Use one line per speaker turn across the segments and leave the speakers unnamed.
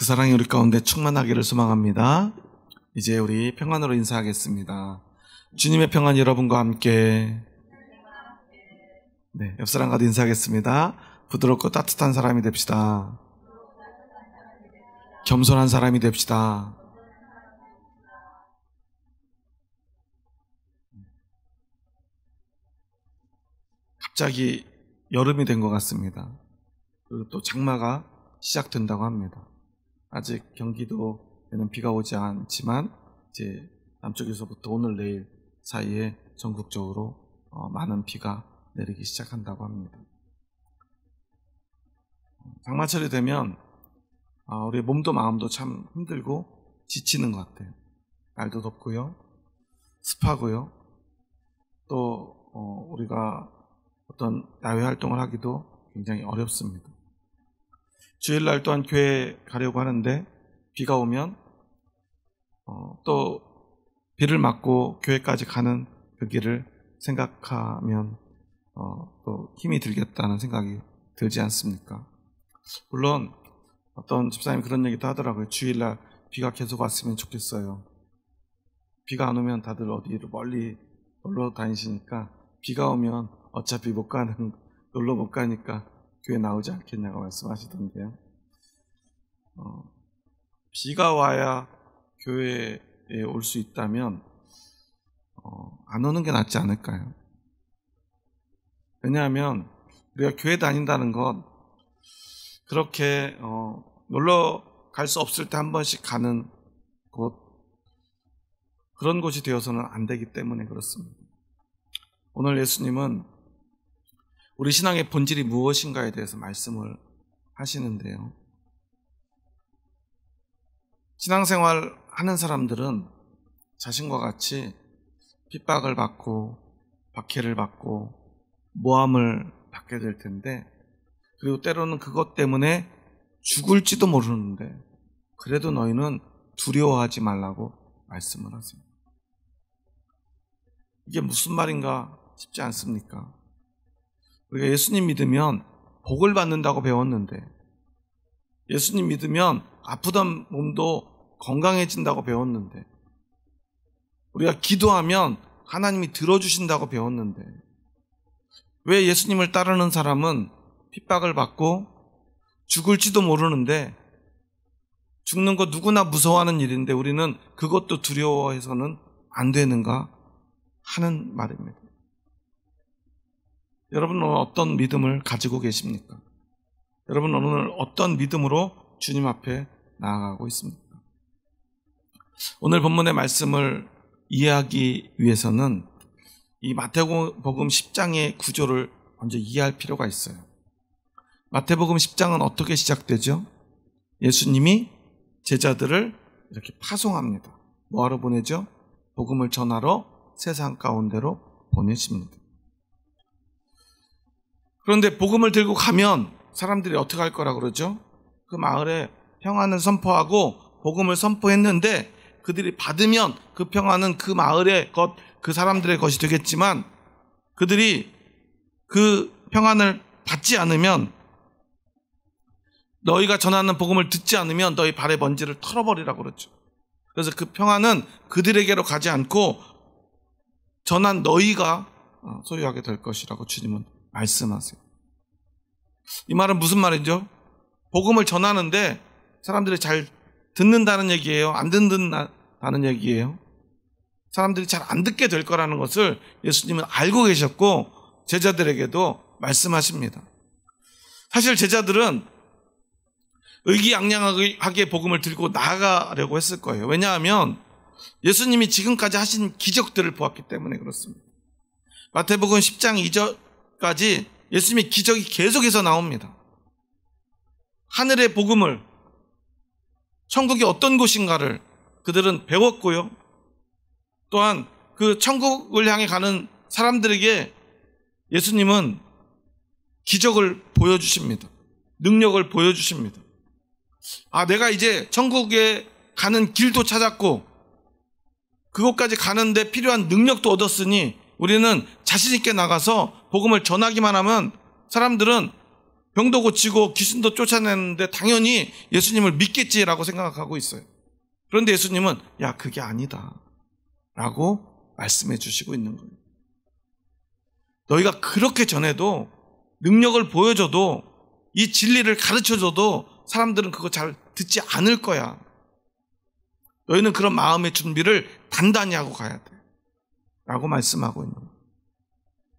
그 사랑이 우리 가운데 충만하기를 소망합니다. 이제 우리 평안으로 인사하겠습니다. 주님의 평안 여러분과 함께. 네, 옆 사람과도 인사하겠습니다. 부드럽고 따뜻한 사람이 됩시다. 겸손한 사람이 됩시다. 갑자기 여름이 된 것 같습니다. 그리고 또 장마가 시작된다고 합니다. 아직 경기도에는 비가 오지 않지만 이제 남쪽에서부터 오늘 내일 사이에 전국적으로 많은 비가 내리기 시작한다고 합니다. 장마철이 되면 우리 몸도 마음도 참 힘들고 지치는 것 같아요. 날도 덥고요, 습하고요, 또 우리가 어떤 야외 활동을 하기도 굉장히 어렵습니다. 주일날 또한 교회 가려고 하는데 비가 오면 또 비를 맞고 교회까지 가는 그 길을 생각하면 또 힘이 들겠다는 생각이 들지 않습니까? 물론 어떤 집사님이 그런 얘기도 하더라고요. 주일날 비가 계속 왔으면 좋겠어요. 비가 안 오면 다들 어디로 멀리 놀러 다니시니까 비가 오면 어차피 놀러 못 가니까 교회 나오지 않겠냐고 말씀하시던데요. 비가 와야 교회에 올 수 있다면 안 오는 게 낫지 않을까요? 왜냐하면 우리가 교회 다닌다는 건 그렇게 놀러 갈 수 없을 때 한 번씩 가는 곳, 그런 곳이 되어서는 안 되기 때문에 그렇습니다. 오늘 예수님은 우리 신앙의 본질이 무엇인가에 대해서 말씀을 하시는데요. 신앙생활 하는 사람들은 자신과 같이 핍박을 받고 박해를 받고 모함을 받게 될 텐데, 그리고 때로는 그것 때문에 죽을지도 모르는데 그래도 너희는 두려워하지 말라고 말씀을 하세요. 이게 무슨 말인가 싶지 않습니까? 우리가 예수님 믿으면 복을 받는다고 배웠는데, 예수님 믿으면 아프던 몸도 건강해진다고 배웠는데, 우리가 기도하면 하나님이 들어주신다고 배웠는데, 왜 예수님을 따르는 사람은 핍박을 받고 죽을지도 모르는데, 죽는 거 누구나 무서워하는 일인데 우리는 그것도 두려워해서는 안 되는가 하는 말입니다. 여러분은 오늘 어떤 믿음을 가지고 계십니까? 여러분은 오늘 어떤 믿음으로 주님 앞에 나아가고 있습니까? 오늘 본문의 말씀을 이해하기 위해서는 이 마태복음 10장의 구조를 먼저 이해할 필요가 있어요. 마태복음 10장은 어떻게 시작되죠? 예수님이 제자들을 이렇게 파송합니다. 뭐하러 보내죠? 복음을 전하러 세상 가운데로 보내십니다. 그런데 복음을 들고 가면 사람들이 어떻게 할 거라 그러죠? 그 마을에 평안을 선포하고 복음을 선포했는데 그들이 받으면 그 평안은 그 마을의 것, 그 사람들의 것이 되겠지만, 그들이 그 평안을 받지 않으면, 너희가 전하는 복음을 듣지 않으면 너희 발의 먼지를 털어버리라고 그러죠. 그래서 그 평안은 그들에게로 가지 않고 전한 너희가 소유하게 될 것이라고 주님은 말씀하세요. 이 말은 무슨 말이죠? 복음을 전하는데 사람들이 잘 듣는다는 얘기예요? 안 듣는다는 얘기예요? 사람들이 잘 안 듣게 될 거라는 것을 예수님은 알고 계셨고 제자들에게도 말씀하십니다. 사실 제자들은 의기양양하게 복음을 들고 나아가려고 했을 거예요. 왜냐하면 예수님이 지금까지 하신 기적들을 보았기 때문에 그렇습니다. 마태복음 10장 2절까지 예수님의 기적이 계속해서 나옵니다. 하늘의 복음을, 천국이 어떤 곳인가를 그들은 배웠고요. 또한 그 천국을 향해 가는 사람들에게 예수님은 기적을 보여주십니다. 능력을 보여주십니다. 내가 이제 천국에 가는 길도 찾았고 그곳까지 가는데 필요한 능력도 얻었으니 우리는 자신 있게 나가서 복음을 전하기만 하면 사람들은 병도 고치고 귀신도 쫓아내는데 당연히 예수님을 믿겠지라고 생각하고 있어요. 그런데 예수님은 야, 그게 아니다 라고 말씀해 주시고 있는 거예요. 너희가 그렇게 전해도, 능력을 보여줘도, 이 진리를 가르쳐줘도 사람들은 그거 잘 듣지 않을 거야. 너희는 그런 마음의 준비를 단단히 하고 가야 돼 라고 말씀하고 있는 거예요.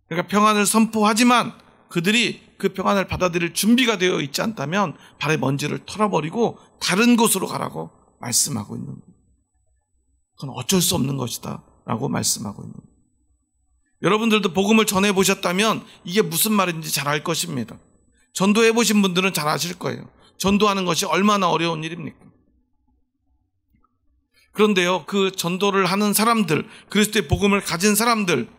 그러니까 평안을 선포하지만 그들이 그 평안을 받아들일 준비가 되어 있지 않다면 발의 먼지를 털어버리고 다른 곳으로 가라고 말씀하고 있는 거예요. 그건 어쩔 수 없는 것이다 라고 말씀하고 있는 거예요. 여러분들도 복음을 전해보셨다면 이게 무슨 말인지 잘 알 것입니다. 전도해보신 분들은 잘 아실 거예요. 전도하는 것이 얼마나 어려운 일입니까? 그런데요, 그 전도를 하는 사람들, 그리스도의 복음을 가진 사람들,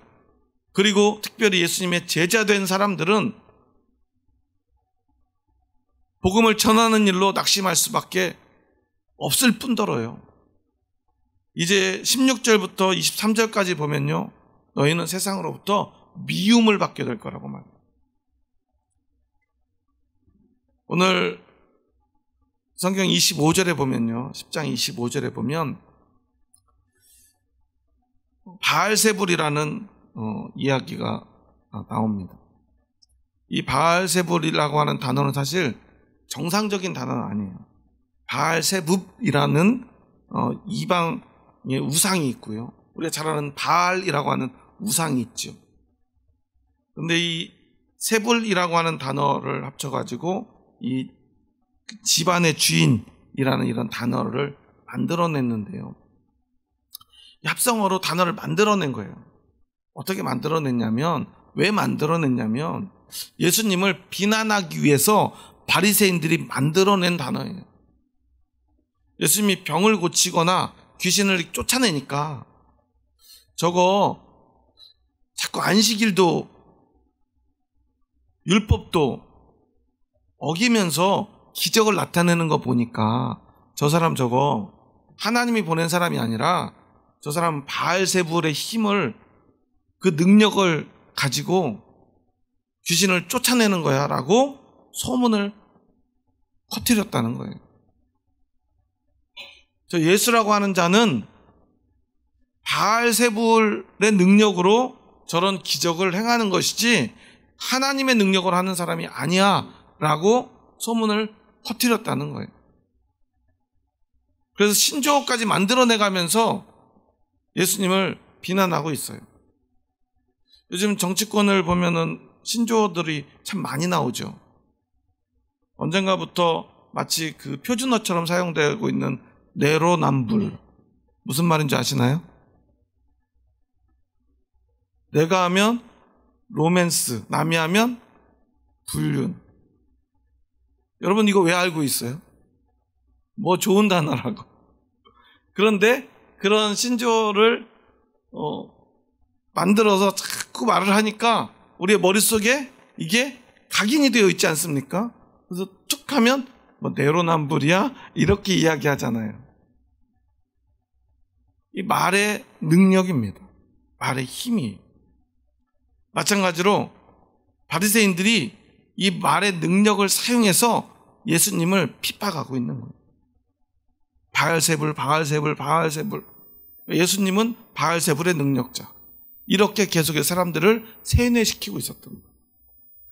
그리고 특별히 예수님의 제자된 사람들은 복음을 전하는 일로 낙심할 수밖에 없을 뿐더러요. 이제 16절부터 23절까지 보면요, 너희는 세상으로부터 미움을 받게 될 거라고 말해요. 오늘 성경 25절에 보면요, 10장 25절에 보면 바알세불이라는 이야기가 나옵니다. 이 바알세불이라고 하는 단어는 사실 정상적인 단어는 아니에요. 바알세붑이라는 이방의 우상이 있고요, 우리가 잘 아는 바알이라고 하는 우상이 있죠. 그런데 이 세불이라고 하는 단어를 합쳐가지고 이 집안의 주인이라는 이런 단어를 만들어냈는데요, 이 합성어로 단어를 만들어낸 거예요. 어떻게 만들어냈냐면, 왜 만들어냈냐면 예수님을 비난하기 위해서 바리새인들이 만들어낸 단어예요. 예수님이 병을 고치거나 귀신을 쫓아내니까 저거 자꾸 안식일도 율법도 어기면서 기적을 나타내는 거 보니까 저 사람 저거 하나님이 보낸 사람이 아니라 저 사람 바알세불의 힘을, 그 능력을 가지고 귀신을 쫓아내는 거야 라고 소문을 퍼뜨렸다는 거예요. 저 예수라고 하는 자는 바알세불의 능력으로 저런 기적을 행하는 것이지 하나님의 능력을 하는 사람이 아니야 라고 소문을 퍼뜨렸다는 거예요. 그래서 신조어까지 만들어내가면서 예수님을 비난하고 있어요. 요즘 정치권을 보면은 신조어들이 참 많이 나오죠. 언젠가부터 마치 그 표준어처럼 사용되고 있는 내로남불, 무슨 말인지 아시나요? 내가 하면 로맨스, 남이 하면 불륜. 여러분 이거 왜 알고 있어요? 뭐 좋은 단어라고. 그런데 그런 신조어를 만들어서 자꾸 말을 하니까 우리의 머릿속에 이게 각인이 되어 있지 않습니까? 그래서 툭 하면 뭐 내로남불이야 이렇게 이야기하잖아요. 이 말의 능력입니다. 말의 힘이. 마찬가지로 바리새인들이 이 말의 능력을 사용해서 예수님을 핍박하고 있는 거예요. 바알세불, 바알세불, 바알세불. 예수님은 바알세불의 능력자. 이렇게 계속해서 사람들을 세뇌시키고 있었던 거예요.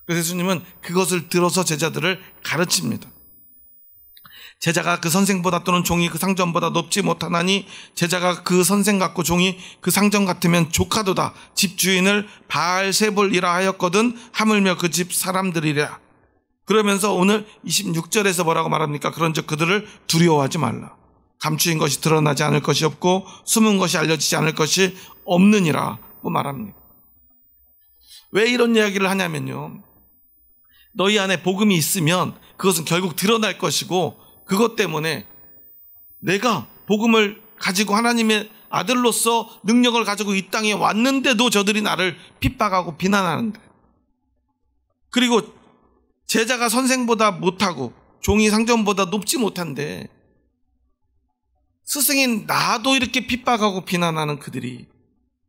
그래서 예수님은 그것을 들어서 제자들을 가르칩니다. 제자가 그 선생보다 또는 종이 그 상전보다 높지 못하나니 제자가 그 선생 같고 종이 그 상전 같으면 조카도다. 집주인을 바알세불이라 하였거든 하물며 그 집 사람들이랴. 그러면서 오늘 26절에서 뭐라고 말합니까? 그런즉 그들을 두려워하지 말라. 감추인 것이 드러나지 않을 것이 없고 숨은 것이 알려지지 않을 것이 없느니라고 말합니다. 왜 이런 이야기를 하냐면요, 너희 안에 복음이 있으면 그것은 결국 드러날 것이고, 그것 때문에 내가 복음을 가지고 하나님의 아들로서 능력을 가지고 이 땅에 왔는데도 저들이 나를 핍박하고 비난하는데, 그리고 제자가 선생보다 못하고 종이 상전보다 높지 못한데 스승인 나도 이렇게 핍박하고 비난하는 그들이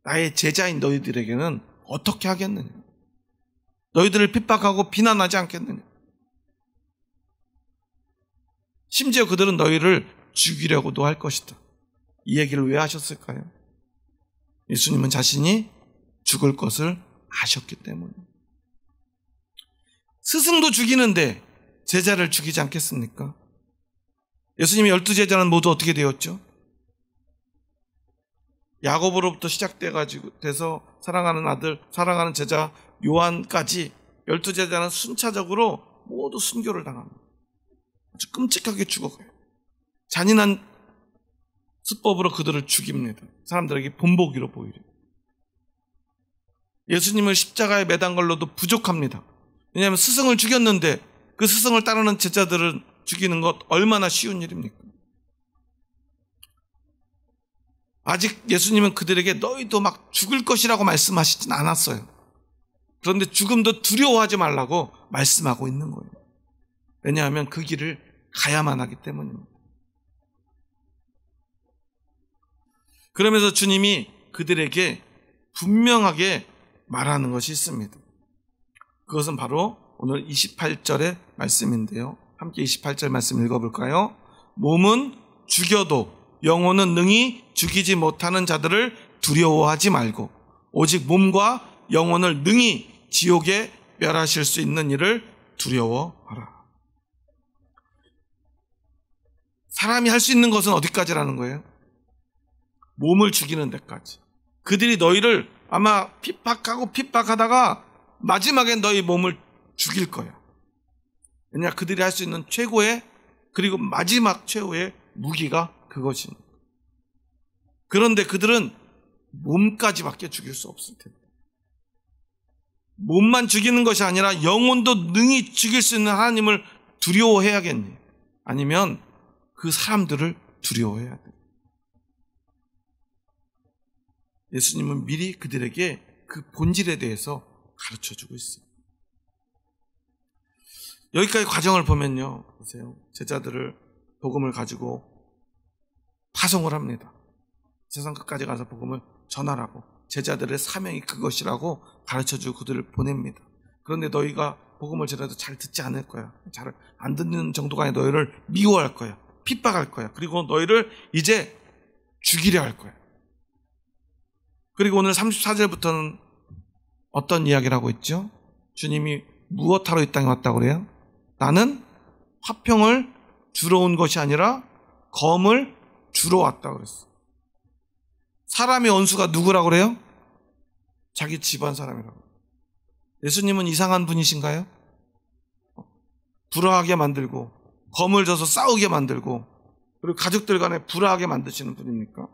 나의 제자인 너희들에게는 어떻게 하겠느냐? 너희들을 핍박하고 비난하지 않겠느냐? 심지어 그들은 너희를 죽이려고도 할 것이다. 이 얘기를 왜 하셨을까요? 예수님은 자신이 죽을 것을 아셨기 때문에. 스승도 죽이는데 제자를 죽이지 않겠습니까? 예수님의 12제자는 모두 어떻게 되었죠? 야고보로부터 돼서 사랑하는 아들, 사랑하는 제자 요한까지 12제자는 순차적으로 모두 순교를 당합니다. 아주 끔찍하게 죽어가요. 잔인한 수법으로 그들을 죽입니다. 사람들에게 본보기로 보이려. 예수님을 십자가에 매단 걸로도 부족합니다. 왜냐하면 스승을 죽였는데 그 스승을 따르는 제자들은 죽이는 것 얼마나 쉬운 일입니까? 아직 예수님은 그들에게 너희도 막 죽을 것이라고 말씀하시진 않았어요. 그런데 죽음도 두려워하지 말라고 말씀하고 있는 거예요. 왜냐하면 그 길을 가야만 하기 때문입니다. 그러면서 주님이 그들에게 분명하게 말하는 것이 있습니다. 그것은 바로 오늘 28절의 말씀인데요. 함께 28절 말씀 읽어볼까요? 몸은 죽여도 영혼은 능히 죽이지 못하는 자들을 두려워하지 말고 오직 몸과 영혼을 능히 지옥에 멸하실 수 있는 일을 두려워하라. 사람이 할 수 있는 것은 어디까지라는 거예요? 몸을 죽이는 데까지. 그들이 너희를 아마 핍박하다가 마지막엔 너희 몸을 죽일 거야. 왜냐, 그들이 할 수 있는 최고의 그리고 마지막 최후의 무기가 그것입니다. 그런데 그들은 몸까지밖에 죽일 수 없을 텐데. 몸만 죽이는 것이 아니라 영혼도 능히 죽일 수 있는 하나님을 두려워해야겠니? 아니면 그 사람들을 두려워해야 돼. 예수님은 미리 그들에게 그 본질에 대해서 가르쳐주고 있어요. 여기까지 과정을 보면요, 보세요. 제자들을 복음을 가지고 파송을 합니다. 세상 끝까지 가서 복음을 전하라고, 제자들의 사명이 그것이라고 가르쳐주고 그들을 보냅니다. 그런데 너희가 복음을 전해도 잘 듣지 않을 거야. 잘 안 듣는 정도가 아니라 너희를 미워할 거야. 핍박할 거야. 그리고 너희를 이제 죽이려 할 거야. 그리고 오늘 34절부터는 어떤 이야기를 하고 있죠? 주님이 무엇하러 이 땅에 왔다고 그래요? 나는 화평을 주러 온 것이 아니라 검을 주러 왔다고 그랬어. 사람의 원수가 누구라고 그래요? 자기 집안 사람이라고. 예수님은 이상한 분이신가요? 불화하게 만들고 검을 져서 싸우게 만들고 그리고 가족들 간에 불화하게 만드시는 분입니까?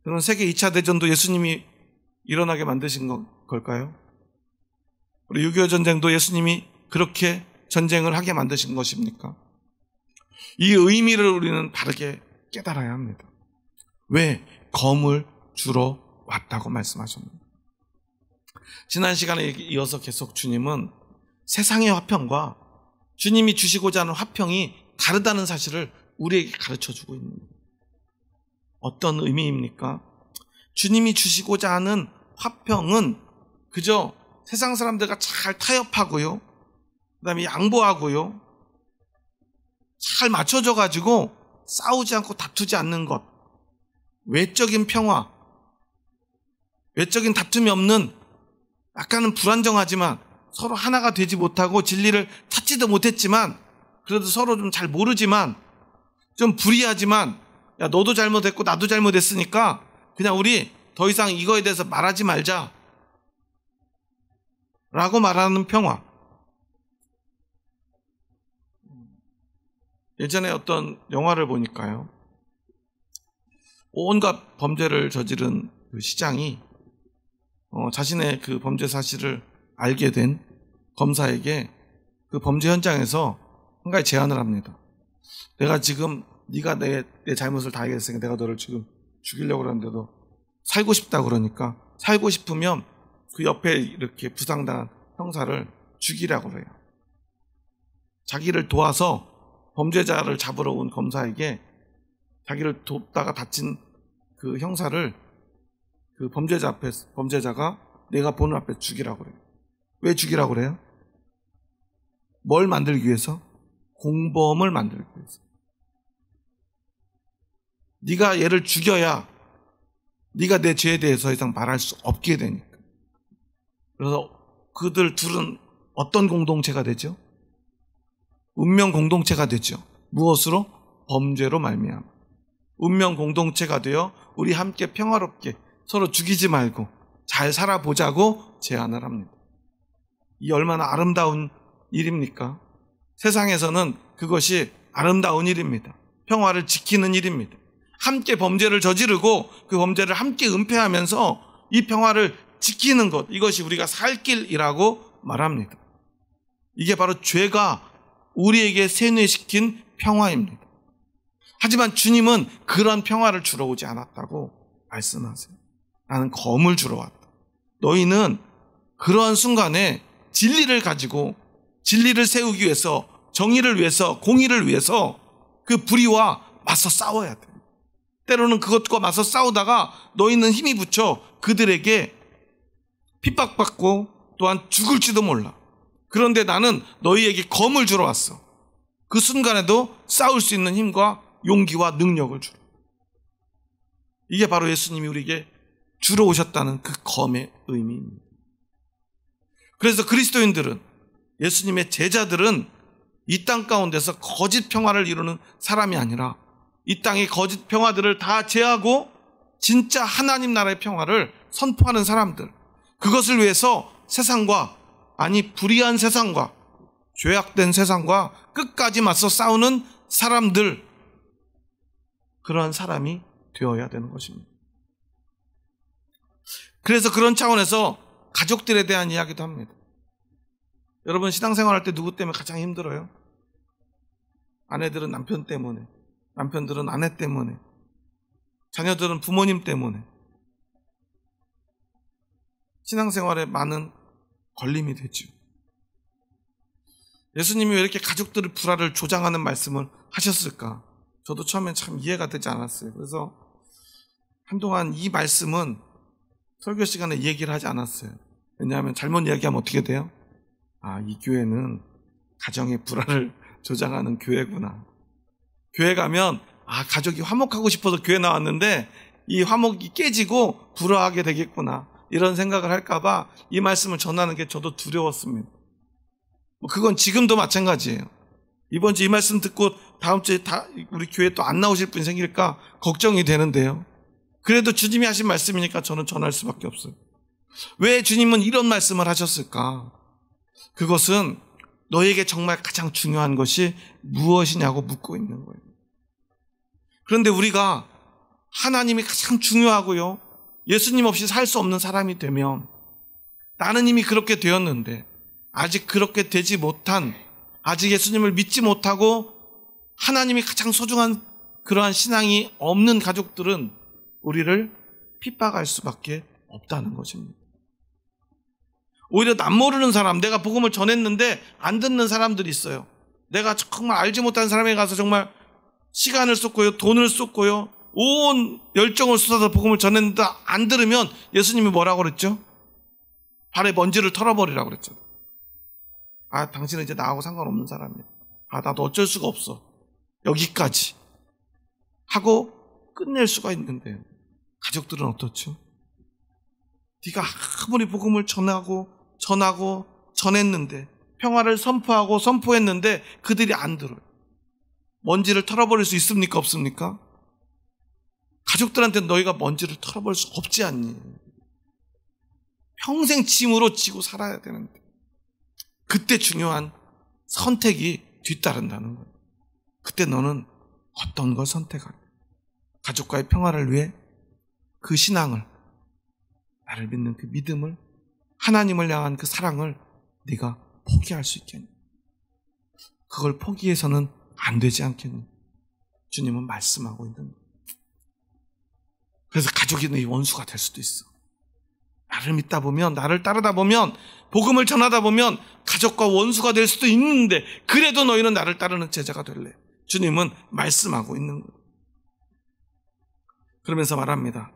그런 세계 2차 대전도 예수님이 일어나게 만드신 걸까요? 우리 6.25 전쟁도 예수님이 그렇게 전쟁을 하게 만드신 것입니까? 이 의미를 우리는 바르게 깨달아야 합니다. 왜 검을 주러 왔다고 말씀하셨는가? 지난 시간에 이어서 계속 주님은 세상의 화평과 주님이 주시고자 하는 화평이 다르다는 사실을 우리에게 가르쳐주고 있는 거예요. 어떤 의미입니까? 주님이 주시고자 하는 화평은 그저 세상 사람들과 잘 타협하고요, 그 다음에 양보하고요, 잘 맞춰져가지고 싸우지 않고 다투지 않는 것, 외적인 평화, 외적인 다툼이 없는 약간은 불안정하지만 서로 하나가 되지 못하고 진리를 찾지도 못했지만 그래도 서로 좀 잘 모르지만 좀 불이하지만 야, 너도 잘못했고 나도 잘못했으니까 그냥 우리 더 이상 이거에 대해서 말하지 말자 라고 말하는 평화. 예전에 어떤 영화를 보니까요, 온갖 범죄를 저지른 그 시장이 자신의 그 범죄 사실을 알게 된 검사에게 그 범죄 현장에서 한 가지 제안을 합니다. 내가 지금 네가 내 잘못을 다 알겠으니까 내가 너를 지금 죽이려고 그러는데도 살고 싶다 그러니까 살고 싶으면 그 옆에 이렇게 부상당한 형사를 죽이라고 그래요. 자기를 도와서 범죄자를 잡으러 온 검사에게 자기를 돕다가 다친 그 형사를 그 범죄자가 내가 보는 앞에 죽이라고 그래요. 왜 죽이라고 그래요? 뭘 만들기 위해서? 공범을 만들기 위해서. 네가 얘를 죽여야 네가 내 죄에 대해서 더 이상 말할 수 없게 되니까. 그래서 그들 둘은 어떤 공동체가 되죠? 운명 공동체가 되죠. 무엇으로? 범죄로 말미암아. 운명 공동체가 되어 우리 함께 평화롭게 서로 죽이지 말고 잘 살아보자고 제안을 합니다. 이 얼마나 아름다운 일입니까? 세상에서는 그것이 아름다운 일입니다. 평화를 지키는 일입니다. 함께 범죄를 저지르고 그 범죄를 함께 은폐하면서 이 평화를 지키는 것, 이것이 우리가 살 길이라고 말합니다. 이게 바로 죄가 우리에게 세뇌시킨 평화입니다. 하지만 주님은 그런 평화를 주러 오지 않았다고 말씀하세요. 나는 검을 주러 왔다. 너희는 그러한 순간에 진리를 가지고 진리를 세우기 위해서, 정의를 위해서, 공의를 위해서 그 불의와 맞서 싸워야 돼. 때로는 그것과 맞서 싸우다가 너희는 힘이 붙여 그들에게 핍박받고 또한 죽을지도 몰라. 그런데 나는 너희에게 검을 주러 왔어. 그 순간에도 싸울 수 있는 힘과 용기와 능력을 주러. 이게 바로 예수님이 우리에게 주러 오셨다는 그 검의 의미입니다. 그래서 그리스도인들은, 예수님의 제자들은 이 땅 가운데서 거짓 평화를 이루는 사람이 아니라 이 땅의 거짓 평화들을 다 제하고 진짜 하나님 나라의 평화를 선포하는 사람들, 그것을 위해서 세상과, 아니 불의한 세상과 죄악된 세상과 끝까지 맞서 싸우는 사람들, 그러한 사람이 되어야 되는 것입니다. 그래서 그런 차원에서 가족들에 대한 이야기도 합니다. 여러분, 신앙생활할 때 누구 때문에 가장 힘들어요? 아내들은 남편 때문에, 남편들은 아내 때문에, 자녀들은 부모님 때문에. 신앙생활에 많은 걸림이 되죠. 예수님이 왜 이렇게 가족들의 불화를 조장하는 말씀을 하셨을까? 저도 처음엔 참 이해가 되지 않았어요. 그래서 한동안 이 말씀은 설교 시간에 얘기를 하지 않았어요. 왜냐하면 잘못 이야기하면 어떻게 돼요? 아, 이 교회는 가정의 불화를 조장하는 교회구나. 교회 가면 가족이 화목하고 싶어서 교회 나왔는데 이 화목이 깨지고 불화하게 되겠구나, 이런 생각을 할까봐 이 말씀을 전하는 게 저도 두려웠습니다. 그건 지금도 마찬가지예요. 이번 주 이 말씀 듣고 다음 주에 우리 교회 또 안 나오실 분이 생길까 걱정이 되는데요. 그래도 주님이 하신 말씀이니까 저는 전할 수밖에 없어요. 왜 주님은 이런 말씀을 하셨을까? 그것은 너에게 정말 가장 중요한 것이 무엇이냐고 묻고 있는 거예요. 그런데 우리가 하나님이 가장 중요하고요, 예수님 없이 살 수 없는 사람이 되면, 나는 이미 그렇게 되었는데 아직 그렇게 되지 못한, 아직 예수님을 믿지 못하고 하나님이 가장 소중한 그러한 신앙이 없는 가족들은 우리를 핍박할 수밖에 없다는 것입니다. 오히려 남 모르는 사람, 내가 복음을 전했는데 안 듣는 사람들이 있어요. 내가 정말 알지 못한 사람에 가서 정말 시간을 쏟고요, 돈을 쏟고요, 온 열정을 쏟아서 복음을 전했는데 안 들으면 예수님이 뭐라고 그랬죠? 발에 먼지를 털어버리라고 그랬죠. 당신은 이제 나하고 상관없는 사람이야. 나도 어쩔 수가 없어. 여기까지 하고 끝낼 수가 있는데, 가족들은 어떻죠? 네가 아무리 복음을 전했는데, 평화를 선포했는데 그들이 안 들어요. 먼지를 털어버릴 수 있습니까? 없습니까? 가족들한테 너희가 먼지를 털어버릴 수 없지 않니? 평생 짐으로 지고 살아야 되는데, 그때 중요한 선택이 뒤따른다는 거예요. 그때 너는 어떤 걸 선택할까? 가족과의 평화를 위해 그 신앙을, 나를 믿는 그 믿음을, 하나님을 향한 그 사랑을 네가 포기할 수 있겠니? 그걸 포기해서는 안 되지 않겠니? 주님은 말씀하고 있는 거예요. 그래서 가족이 네 원수가 될 수도 있어. 나를 믿다 보면, 나를 따르다 보면, 복음을 전하다 보면 가족과 원수가 될 수도 있는데, 그래도 너희는 나를 따르는 제자가 될래. 주님은 말씀하고 있는 거예요. 그러면서 말합니다.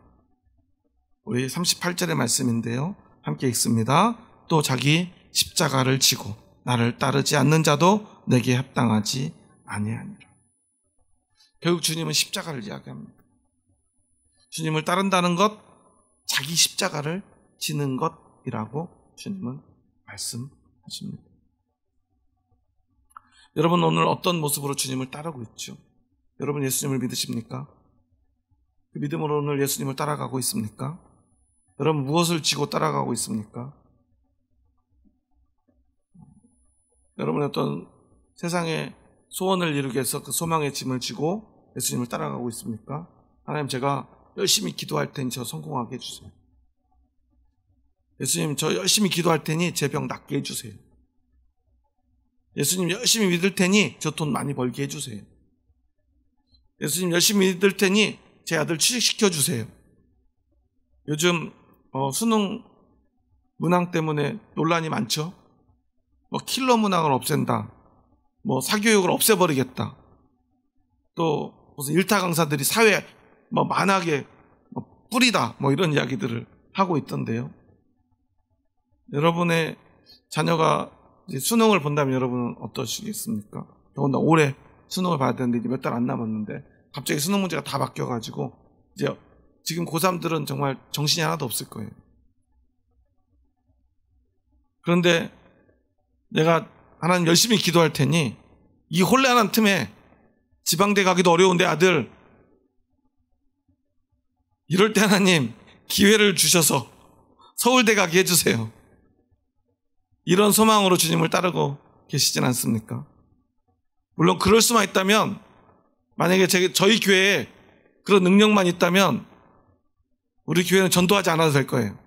우리 38절의 말씀인데요, 함께 읽습니다. 또 자기 십자가를 지고 나를 따르지 않는 자도 내게 합당하지 아니하니라. 결국 주님은 십자가를 이야기합니다. 주님을 따른다는 것, 자기 십자가를 지는 것이라고 주님은 말씀하십니다. 여러분 오늘 어떤 모습으로 주님을 따르고 있죠? 여러분 예수님을 믿으십니까? 그 믿음으로 오늘 예수님을 따라가고 있습니까? 여러분 무엇을 지고 따라가고 있습니까? 여러분의 어떤 세상의 소원을 이루기 위해서 그 소망의 짐을 지고 예수님을 따라가고 있습니까? 하나님 제가 열심히 기도할 테니 저 성공하게 해주세요. 예수님 저 열심히 기도할 테니 제 병 낫게 해주세요. 예수님 열심히 믿을 테니 저 돈 많이 벌게 해주세요. 예수님 열심히 믿을 테니 제 아들 취직시켜 주세요. 요즘 수능 문항 때문에 논란이 많죠. 킬러 문항을 없앤다. 사교육을 없애버리겠다. 또 무슨 일타 강사들이 사회에 만하게 뿌리다. 이런 이야기들을 하고 있던데요. 여러분의 자녀가 이제 수능을 본다면 여러분은 어떠시겠습니까? 더군다나 올해 수능을 봐야 되는데 이제 몇 달 안 남았는데 갑자기 수능 문제가 다 바뀌어가지고 이제 지금 고3들은 정말 정신이 하나도 없을 거예요. 그런데 내가 하나님 열심히 기도할 테니 이 혼란한 틈에 지방대 가기도 어려운데 아들 이럴 때 하나님 기회를 주셔서 서울대 가게 해주세요. 이런 소망으로 주님을 따르고 계시진 않습니까? 물론 그럴 수만 있다면 만약에 저희 교회에 그런 능력만 있다면 우리 교회는 전도하지 않아도 될 거예요.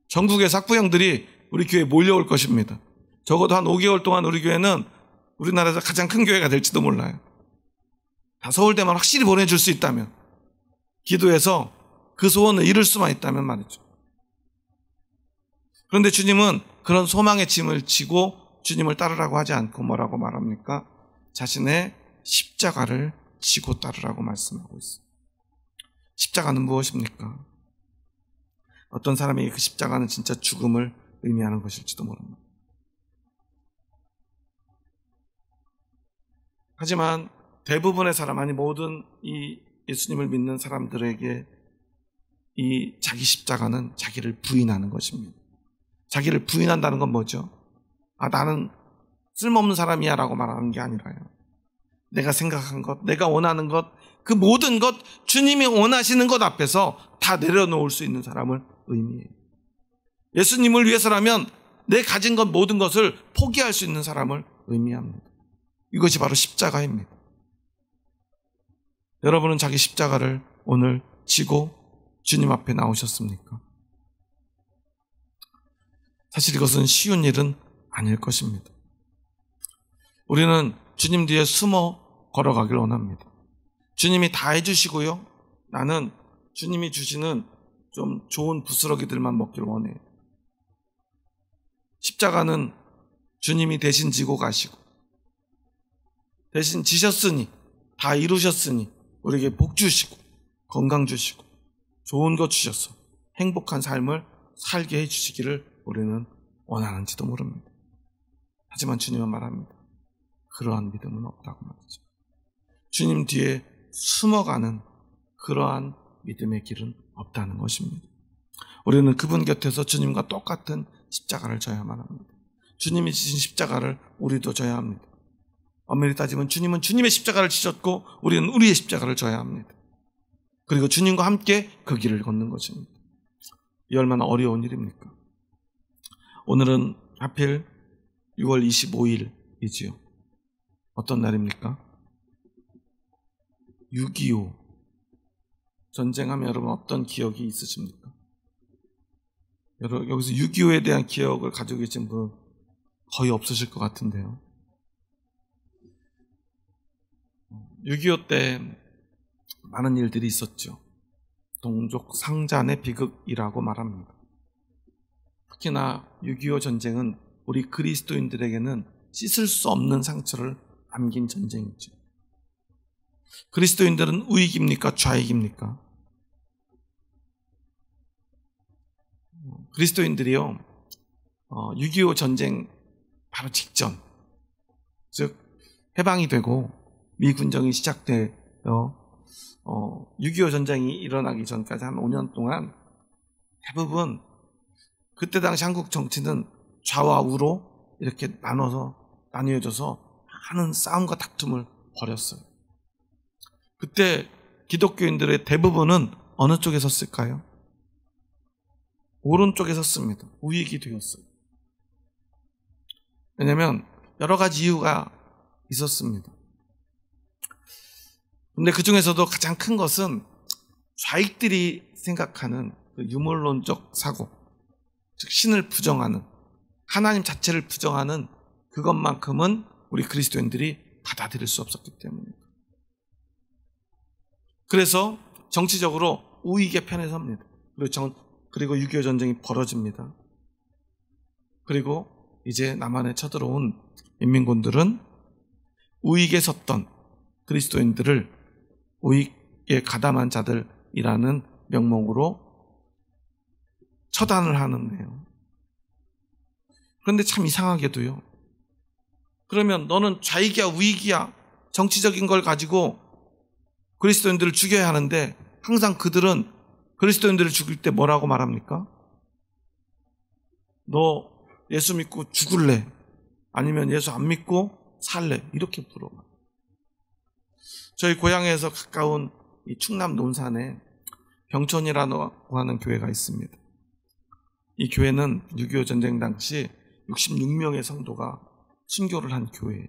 전국의 학부형들이 우리 교회에 몰려올 것입니다. 적어도 한 5개월 동안 우리 교회는 우리나라에서 가장 큰 교회가 될지도 몰라요. 다 서울대만 확실히 보내줄 수 있다면, 기도해서 그 소원을 이룰 수만 있다면 말이죠. 그런데 주님은 그런 소망의 짐을 지고 주님을 따르라고 하지 않고 뭐라고 말합니까? 자신의 십자가를 지고 따르라고 말씀하고 있습니다. 십자가는 무엇입니까? 어떤 사람에게 그 십자가는 진짜 죽음을 의미하는 것일지도 모릅니다. 하지만 대부분의 사람, 아니 모든 이 예수님을 믿는 사람들에게 이 자기 십자가는 자기를 부인하는 것입니다. 자기를 부인한다는 건 뭐죠? 나는 쓸모없는 사람이야 라고 말하는 게 아니라요. 내가 생각한 것, 내가 원하는 것, 그 모든 것, 주님이 원하시는 것 앞에서 다 내려놓을 수 있는 사람을 의미해요. 예수님을 위해서라면 내 가진 것 모든 것을 포기할 수 있는 사람을 의미합니다. 이것이 바로 십자가입니다. 여러분은 자기 십자가를 오늘 지고 주님 앞에 나오셨습니까? 사실 이것은 쉬운 일은 아닐 것입니다. 우리는 주님 뒤에 숨어 걸어가길 원합니다. 주님이 다 해주시고요. 나는 주님이 주시는 좀 좋은 부스러기들만 먹길 원해요. 십자가는 주님이 대신 지고 가시고 대신 지셨으니, 다 이루셨으니 우리에게 복 주시고 건강 주시고 좋은 것 주셔서 행복한 삶을 살게 해주시기를 우리는 원하는지도 모릅니다. 하지만 주님은 말합니다. 그러한 믿음은 없다고 말이죠. 주님 뒤에 숨어가는 그러한 믿음의 길은 없다는 것입니다. 우리는 그분 곁에서 주님과 똑같은 십자가를 져야만 합니다. 주님이 지신 십자가를 우리도 져야 합니다. 엄밀히 따지면 주님은 주님의 십자가를 지셨고 우리는 우리의 십자가를 져야 합니다. 그리고 주님과 함께 그 길을 걷는 것입니다. 이 얼마나 어려운 일입니까? 오늘은 하필 6월 25일이지요. 어떤 날입니까? 6.25 전쟁하면 여러분 어떤 기억이 있으십니까? 여러분 여기서 6.25에 대한 기억을 가지고 계신 분 거의 없으실 것 같은데요. 6.25 때 많은 일들이 있었죠. 동족 상잔의 비극이라고 말합니다. 특히나 6.25 전쟁은 우리 그리스도인들에게는 씻을 수 없는 상처를 남긴 전쟁이죠. 그리스도인들은 우익입니까? 좌익입니까? 그리스도인들이요, 6.25 전쟁 바로 직전, 즉 해방이 되고 미군정이 시작되어 6.25 전쟁이 일어나기 전까지 한 5년 동안 대부분 그때 당시 한국 정치는 좌와 우로 이렇게 나뉘어져서 많은 싸움과 다툼을 벌였어요. 그때 기독교인들의 대부분은 어느 쪽에 섰을까요? 오른쪽에 섰습니다. 우익이 되었어요. 왜냐하면 여러 가지 이유가 있었습니다. 근데 그 중에서도 가장 큰 것은 좌익들이 생각하는 그 유물론적 사고, 즉 신을 부정하는, 하나님 자체를 부정하는 그것만큼은 우리 그리스도인들이 받아들일 수 없었기 때문입니다. 그래서 정치적으로 우익의 편에 섭니다. 그리고 6.25 전쟁이 벌어집니다. 그리고 이제 남한에 쳐들어온 인민군들은 우익에 섰던 그리스도인들을 우익에 가담한 자들이라는 명목으로 처단을 하는데요. 그런데 참 이상하게도요. 그러면 너는 좌익이야 우익이야 정치적인 걸 가지고 그리스도인들을 죽여야 하는데 항상 그들은 그리스도인들을 죽일 때 뭐라고 말합니까? 너 예수 믿고 죽을래? 아니면 예수 안 믿고 살래? 이렇게 물어봐. 저희 고향에서 가까운 이 충남 논산에 병천이라고 하는 교회가 있습니다. 이 교회는 6.25 전쟁 당시 66명의 성도가 순교를 한 교회예요.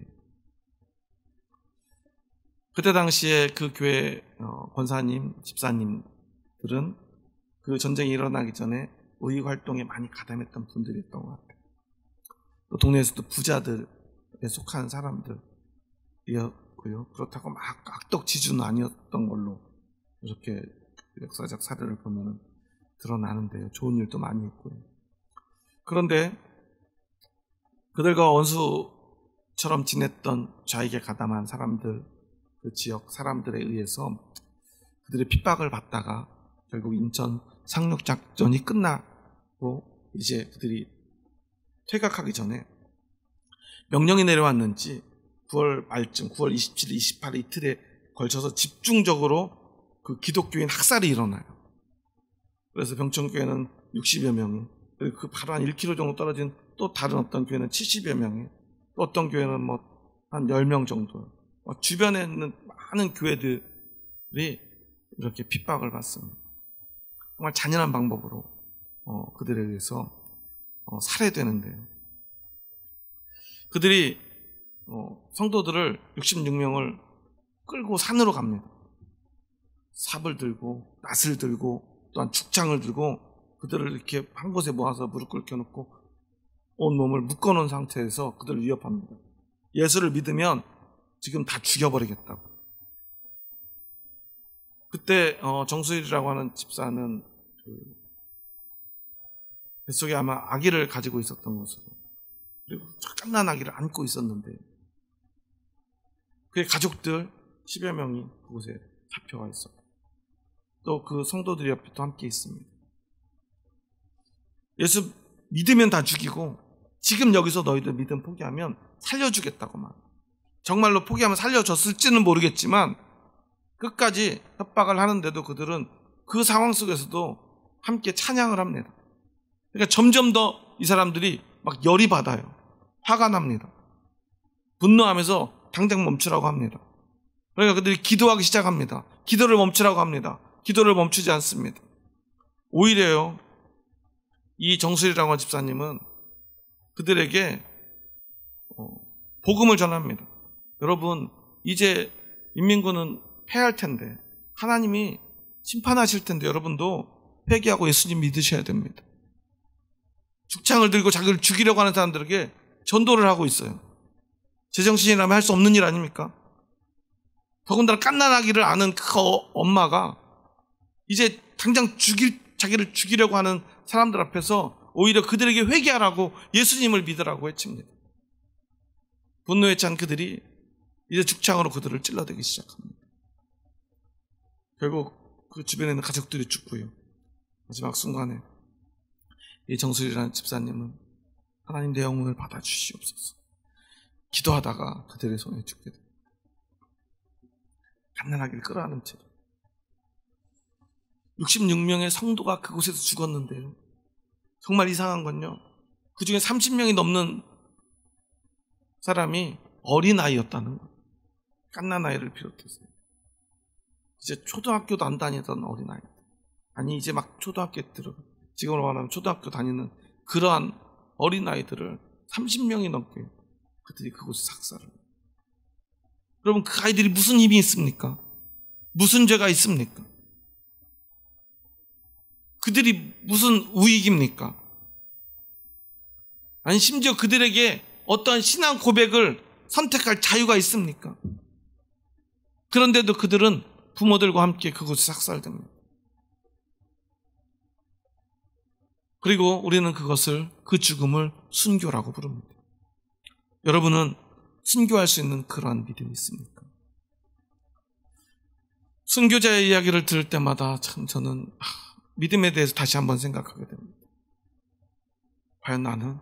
그때 당시에 그 교회 권사님, 집사님들은 그 전쟁이 일어나기 전에 의익 활동에 많이 가담했던 분들이었던 것 같아요. 또 동네에서도 부자들에 속한 사람들이었고요. 그렇다고 막 악덕지주는 아니었던 걸로 이렇게 역사적 사례를 보면 드러나는데요. 좋은 일도 많이 있고요. 그런데 그들과 원수처럼 지냈던 좌익에 가담한 사람들, 그 지역 사람들에 의해서 그들의 핍박을 받다가 결국 인천 상륙작전이 끝나고 이제 그들이 퇴각하기 전에 명령이 내려왔는지 9월 말쯤 9월 27일, 28일 이틀에 걸쳐서 집중적으로 그 기독교인 학살이 일어나요. 그래서 병천교회는 60여 명이, 그리고 그 바로 한 1km 정도 떨어진 또 다른 어떤 교회는 70여 명이, 또 어떤 교회는 한 10명 정도, 주변에 있는 많은 교회들이 이렇게 핍박을 받습니다. 정말 잔인한 방법으로 그들에 의해서 살해되는데요. 그들이 성도들을 66명을 끌고 산으로 갑니다. 삽을 들고 낫을 들고 또한 죽창을 들고 그들을 이렇게 한 곳에 모아서 무릎 꿇겨놓고 온 몸을 묶어놓은 상태에서 그들을 위협합니다. 예수를 믿으면 지금 다 죽여버리겠다고. 그때 정수일이라고 하는 집사는 뱃속에 아마 아기를 가지고 있었던 것으로, 그리고 갓난 아기를 안고 있었는데 그의 가족들 10여 명이 그곳에 잡혀가 있었고 또 그 성도들 옆에 또 함께 있습니다. 예수 믿으면 다 죽이고 지금 여기서 너희들 믿음 포기하면 살려주겠다고 말. 정말로 포기하면 살려줬을지는 모르겠지만 끝까지 협박을 하는데도 그들은 그 상황 속에서도 함께 찬양을 합니다. 그러니까 점점 더 이 사람들이 막 열이 받아요. 화가 납니다. 분노하면서 당장 멈추라고 합니다. 그러니까 그들이 기도하기 시작합니다. 기도를 멈추라고 합니다. 기도를 멈추지 않습니다. 오히려요, 이 정수리라고 하는 집사님은 그들에게 복음을 전합니다. 여러분, 이제 인민군은 패할 텐데 하나님이 심판하실 텐데 여러분도 회개하고 예수님 믿으셔야 됩니다. 죽창을 들고 자기를 죽이려고 하는 사람들에게 전도를 하고 있어요. 제정신이라면 할 수 없는 일 아닙니까? 더군다나 갓난아기를 아는 그 엄마가 이제 당장 자기를 죽이려고 하는 사람들 앞에서 오히려 그들에게 회개하라고 예수님을 믿으라고 외칩니다. 분노에 찬 그들이 이제 죽창으로 그들을 찔러대기 시작합니다. 결국 그 주변에 있는 가족들이 죽고요. 마지막 순간에 이 정수리라는 집사님은 하나님 내 영혼을 받아주시옵소서 기도하다가 그들의 손에 죽게 됩니다. 갓난아기를 끌어안은 채로 66명의 성도가 그곳에서 죽었는데요. 정말 이상한 건요, 그 중에 30명이 넘는 사람이 어린아이였다는 거예요. 갓난아이를 비롯해서. 이제 초등학교도 안 다니던 어린아이. 아니, 이제 막 초등학교에 들어, 지금으로 말하면 초등학교 다니는 그러한 어린아이들을 30명이 넘게 그들이 그곳에 삭살을. 여러분, 그 아이들이 무슨 힘이 있습니까? 무슨 죄가 있습니까? 그들이 무슨 우익입니까? 아니, 심지어 그들에게 어떠한 신앙 고백을 선택할 자유가 있습니까? 그런데도 그들은 부모들과 함께 그곳에 삭살됩니다. 그리고 우리는 그것을, 그 죽음을 순교라고 부릅니다. 여러분은 순교할 수 있는 그러한 믿음이 있습니까? 순교자의 이야기를 들을 때마다 참 저는 믿음에 대해서 다시 한번 생각하게 됩니다. 과연 나는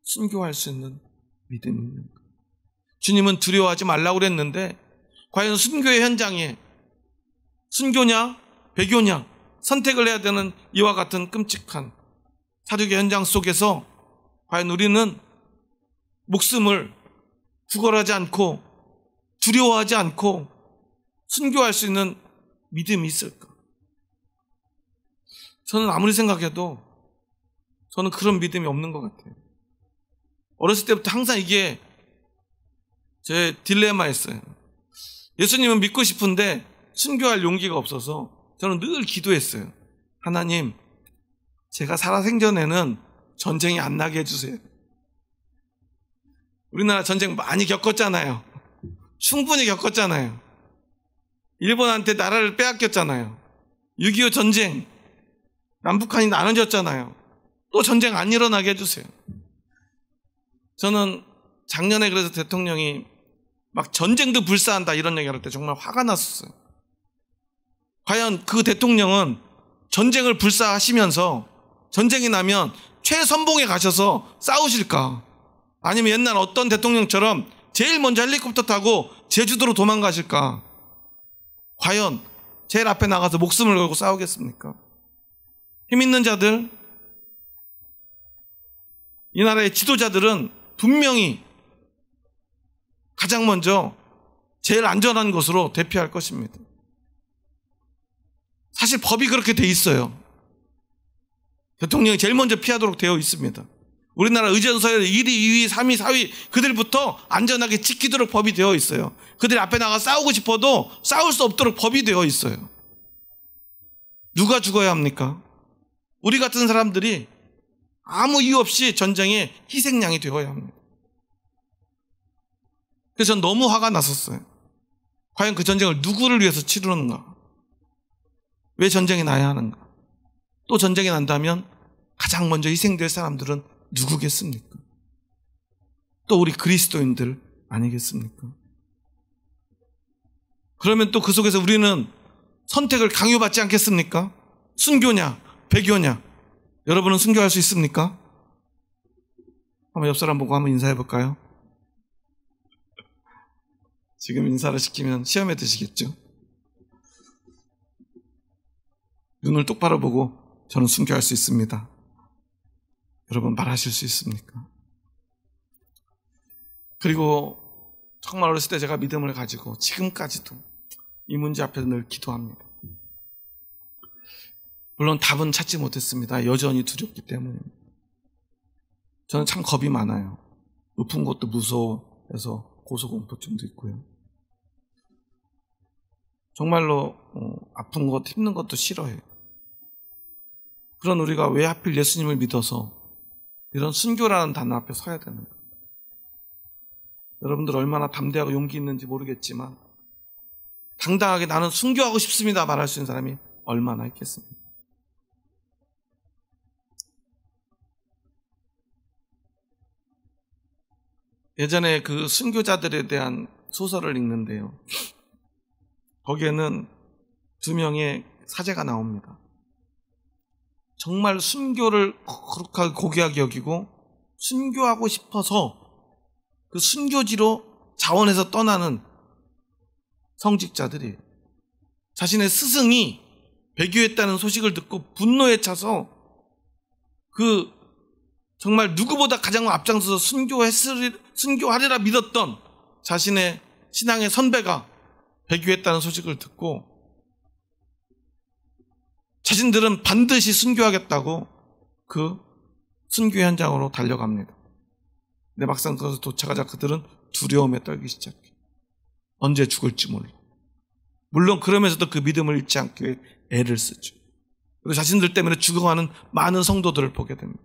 순교할 수 있는 믿음이 있는가? 주님은 두려워하지 말라고 그랬는데 과연 순교의 현장에 순교냐 배교냐 선택을 해야 되는 이와 같은 끔찍한 사륙의 현장 속에서 과연 우리는 목숨을 구걸하지 않고 두려워하지 않고 순교할 수 있는 믿음이 있을까? 저는 아무리 생각해도 저는 그런 믿음이 없는 것 같아요. 어렸을 때부터 항상 이게 제 딜레마였어요. 예수님은 믿고 싶은데 순교할 용기가 없어서 저는 늘 기도했어요. 하나님, 제가 살아생전에는 전쟁이 안 나게 해주세요. 우리나라 전쟁 많이 겪었잖아요. 충분히 겪었잖아요. 일본한테 나라를 빼앗겼잖아요. 6.25 전쟁, 남북한이 나눠졌잖아요. 또 전쟁 안 일어나게 해주세요. 저는 작년에 그래서 대통령이 막 전쟁도 불사한다 이런 얘기할 때 정말 화가 났었어요. 과연 그 대통령은 전쟁을 불사하시면서 전쟁이 나면 최선봉에 가셔서 싸우실까? 아니면 옛날 어떤 대통령처럼 제일 먼저 헬리콥터 타고 제주도로 도망가실까? 과연 제일 앞에 나가서 목숨을 걸고 싸우겠습니까? 힘 있는 자들, 이 나라의 지도자들은 분명히 가장 먼저 제일 안전한 곳으로 대피할 것입니다. 사실 법이 그렇게 돼 있어요. 대통령이 제일 먼저 피하도록 되어 있습니다. 우리나라 의전서에 1위, 2위, 3위, 4위 그들부터 안전하게 지키도록 법이 되어 있어요. 그들이 앞에 나가 싸우고 싶어도 싸울 수 없도록 법이 되어 있어요. 누가 죽어야 합니까? 우리 같은 사람들이 아무 이유 없이 전쟁의 희생양이 되어야 합니다. 그래서 전 너무 화가 났었어요. 과연 그 전쟁을 누구를 위해서 치르는가? 왜 전쟁이 나야 하는가? 또 전쟁이 난다면 가장 먼저 희생될 사람들은 누구겠습니까? 또 우리 그리스도인들 아니겠습니까? 그러면 또 그 속에서 우리는 선택을 강요받지 않겠습니까? 순교냐 배교냐? 여러분은 순교할 수 있습니까? 한번 옆 사람 보고 한번 인사해 볼까요? 지금 인사를 시키면 시험에 드시겠죠? 눈을 똑바로 보고 저는 순교할 수 있습니다. 여러분 말하실 수 있습니까? 그리고 정말 어렸을 때 제가 믿음을 가지고 지금까지도 이 문제 앞에서 늘 기도합니다. 물론 답은 찾지 못했습니다. 여전히 두렵기 때문에. 저는 참 겁이 많아요. 높은 것도 무서워해서 고소공포증도 있고요. 정말로 아픈 것, 힘든 것도 싫어해요. 그런 우리가 왜 하필 예수님을 믿어서 이런 순교라는 단어 앞에 서야 되는가? 여러분들 얼마나 담대하고 용기 있는지 모르겠지만 당당하게 나는 순교하고 싶습니다 말할 수 있는 사람이 얼마나 있겠습니까? 예전에 그 순교자들에 대한 소설을 읽는데요. 거기에는 2명의 사제가 나옵니다. 정말 순교를 거룩하게 고귀하게 여기고 순교하고 싶어서 그 순교지로 자원해서 떠나는 성직자들이 자신의 스승이 배교했다는 소식을 듣고 분노에 차서 그 정말 누구보다 가장 앞장서서 순교하리라 믿었던 자신의 신앙의 선배가 배교했다는 소식을 듣고 자신들은 반드시 순교하겠다고 그 순교 현장으로 달려갑니다. 근데 막상 거기서 도착하자 그들은 두려움에 떨기 시작해. 언제 죽을지 몰라. 물론 그러면서도 그 믿음을 잃지 않기 위해 애를 쓰죠. 그리고 자신들 때문에 죽어가는 많은 성도들을 보게 됩니다.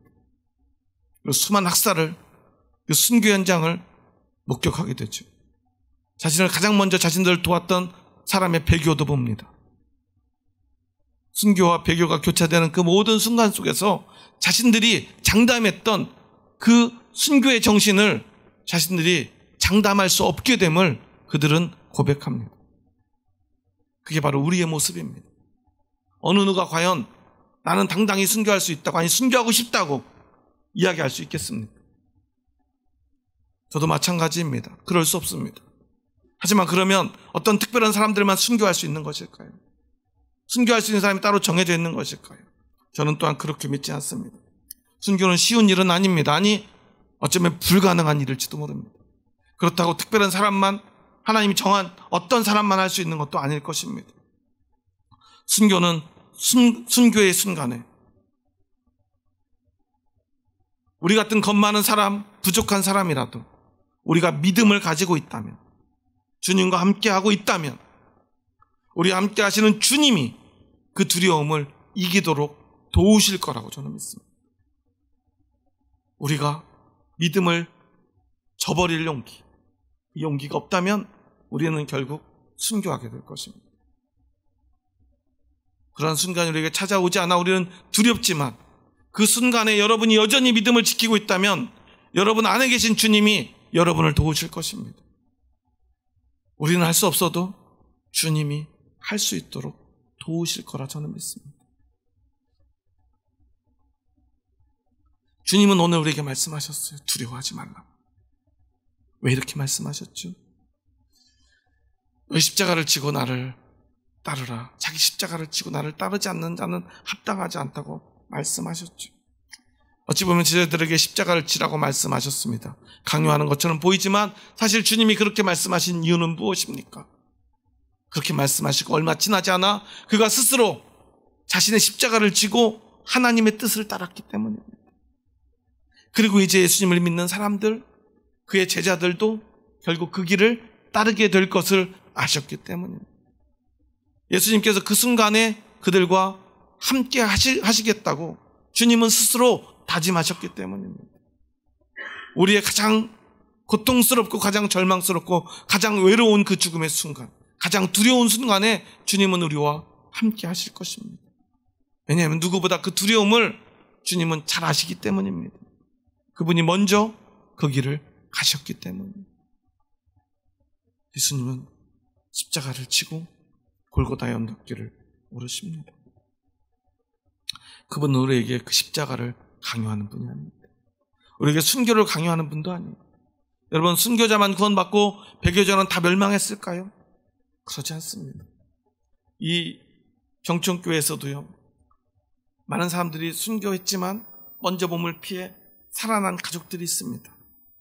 그리고 수많은 학살을, 그 순교 현장을 목격하게 되죠. 자신을 가장 먼저 자신들을 도왔던 사람의 배교도 봅니다. 순교와 배교가 교차되는 그 모든 순간 속에서 자신들이 장담했던 그 순교의 정신을 자신들이 장담할 수 없게 됨을 그들은 고백합니다. 그게 바로 우리의 모습입니다. 어느 누가 과연 나는 당당히 순교할 수 있다고, 아니 순교하고 싶다고 이야기할 수 있겠습니까? 저도 마찬가지입니다. 그럴 수 없습니다. 하지만 그러면 어떤 특별한 사람들만 순교할 수 있는 것일까요? 순교할 수 있는 사람이 따로 정해져 있는 것일까요? 저는 또한 그렇게 믿지 않습니다. 순교는 쉬운 일은 아닙니다. 아니, 어쩌면 불가능한 일일지도 모릅니다. 그렇다고 특별한 사람만, 하나님이 정한 어떤 사람만 할 수 있는 것도 아닐 것입니다. 순교는 순교의 순간에 우리 같은 겁 많은 사람, 부족한 사람이라도 우리가 믿음을 가지고 있다면, 주님과 함께하고 있다면 우리와 함께 하시는 주님이 그 두려움을 이기도록 도우실 거라고 저는 믿습니다. 우리가 믿음을 저버릴 용기, 이 용기가 없다면 우리는 결국 순교하게 될 것입니다. 그런 순간이 우리에게 찾아오지 않아 우리는 두렵지만 그 순간에 여러분이 여전히 믿음을 지키고 있다면 여러분 안에 계신 주님이 여러분을 도우실 것입니다. 우리는 할 수 없어도 주님이 할 수 있도록 도우실 거라 저는 믿습니다. 주님은 오늘 우리에게 말씀하셨어요. 두려워하지 말라. 왜 이렇게 말씀하셨죠? 너희 십자가를 지고 나를 따르라. 자기 십자가를 지고 나를 따르지 않는 자는 합당하지 않다고 말씀하셨죠. 어찌 보면 제자들에게 십자가를 지라고 말씀하셨습니다. 강요하는 것처럼 보이지만 사실 주님이 그렇게 말씀하신 이유는 무엇입니까? 그렇게 말씀하시고 얼마 지나지 않아 그가 스스로 자신의 십자가를 지고 하나님의 뜻을 따랐기 때문입니다. 그리고 이제 예수님을 믿는 사람들, 그의 제자들도 결국 그 길을 따르게 될 것을 아셨기 때문입니다. 예수님께서 그 순간에 그들과 함께 하시겠다고 주님은 스스로 다짐하셨기 때문입니다. 우리의 가장 고통스럽고 가장 절망스럽고 가장 외로운 그 죽음의 순간, 가장 두려운 순간에 주님은 우리와 함께 하실 것입니다. 왜냐하면 누구보다 그 두려움을 주님은 잘 아시기 때문입니다. 그분이 먼저 그 길을 가셨기 때문입니다. 예수님은 십자가를 지고 골고다의 언덕길을 오르십니다. 그분은 우리에게 그 십자가를 강요하는 분이 아닙니다. 우리에게 순교를 강요하는 분도 아니에요. 여러분, 순교자만 구원받고 배교자는 다 멸망했을까요? 그러지 않습니다. 이 경천교회에서도요, 많은 사람들이 순교했지만 먼저 몸을 피해 살아난 가족들이 있습니다.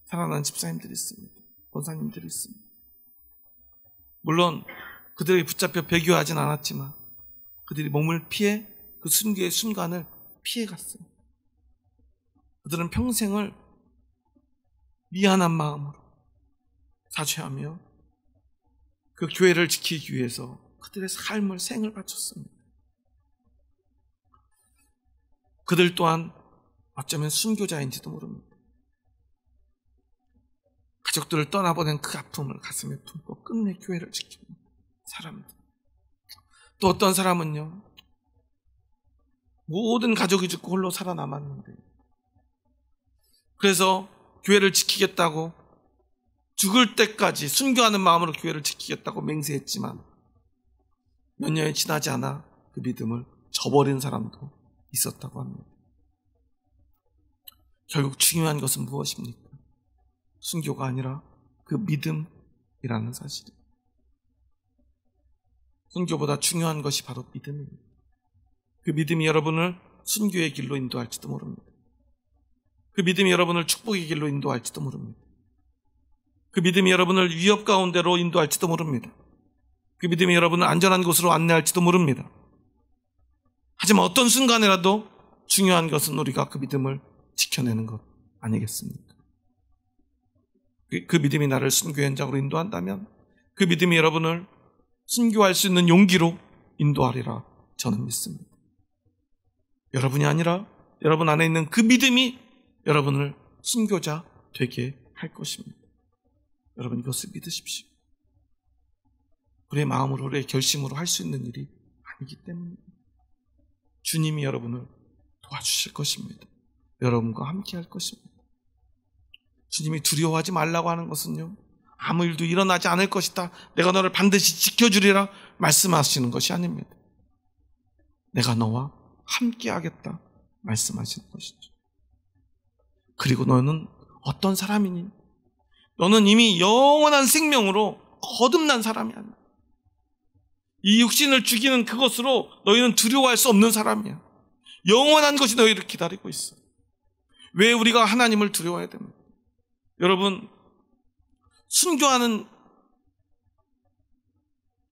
살아난 집사님들이 있습니다. 권사님들이 있습니다. 물론 그들에게 붙잡혀 배교하진 않았지만 그들이 몸을 피해 그 순교의 순간을 피해갔어요. 그들은 평생을 미안한 마음으로 사죄하며 그 교회를 지키기 위해서 그들의 삶을, 생을 바쳤습니다. 그들 또한 어쩌면 순교자인지도 모릅니다. 가족들을 떠나보낸 그 아픔을 가슴에 품고 끝내 교회를 지키는 사람들. 또 어떤 사람은요, 모든 가족이 죽고 홀로 살아남았는데 그래서 교회를 지키겠다고 죽을 때까지 순교하는 마음으로 교회를 지키겠다고 맹세했지만 몇 년이 지나지 않아 그 믿음을 저버린 사람도 있었다고 합니다. 결국 중요한 것은 무엇입니까? 순교가 아니라 그 믿음이라는 사실이에요. 순교보다 중요한 것이 바로 믿음입니다. 그 믿음이 여러분을 순교의 길로 인도할지도 모릅니다. 그 믿음이 여러분을 축복의 길로 인도할지도 모릅니다. 그 믿음이 여러분을 위협 가운데로 인도할지도 모릅니다. 그 믿음이 여러분을 안전한 곳으로 안내할지도 모릅니다. 하지만 어떤 순간이라도 중요한 것은 우리가 그 믿음을 지켜내는 것 아니겠습니까? 그 믿음이 나를 순교의 현장으로 인도한다면 그 믿음이 여러분을 순교할 수 있는 용기로 인도하리라 저는 믿습니다. 여러분이 아니라 여러분 안에 있는 그 믿음이 여러분을 순교자 되게 할 것입니다. 여러분 이것을 믿으십시오. 우리의 마음으로 우리의 결심으로 할 수 있는 일이 아니기 때문입니다. 주님이 여러분을 도와주실 것입니다. 여러분과 함께 할 것입니다. 주님이 두려워하지 말라고 하는 것은요, 아무 일도 일어나지 않을 것이다, 내가 너를 반드시 지켜주리라 말씀하시는 것이 아닙니다. 내가 너와 함께 하겠다 말씀하시는 것이죠. 그리고 너는 어떤 사람이니? 너는 이미 영원한 생명으로 거듭난 사람이 아니야. 이 육신을 죽이는 그것으로 너희는 두려워할 수 없는 사람이야. 영원한 것이 너희를 기다리고 있어. 왜 우리가 하나님을 두려워해야 됩니까? 여러분, 순교하는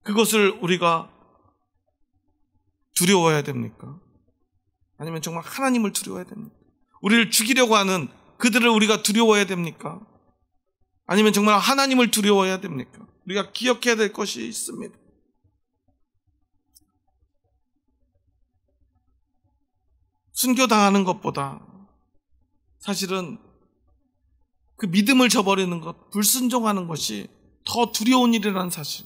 그것을 우리가 두려워해야 됩니까? 아니면 정말 하나님을 두려워해야 됩니까? 우리를 죽이려고 하는 그들을 우리가 두려워해야 됩니까? 아니면 정말 하나님을 두려워해야 됩니까? 우리가 기억해야 될 것이 있습니다. 순교당하는 것보다 사실은 그 믿음을 저버리는 것, 불순종하는 것이 더 두려운 일이라는 사실,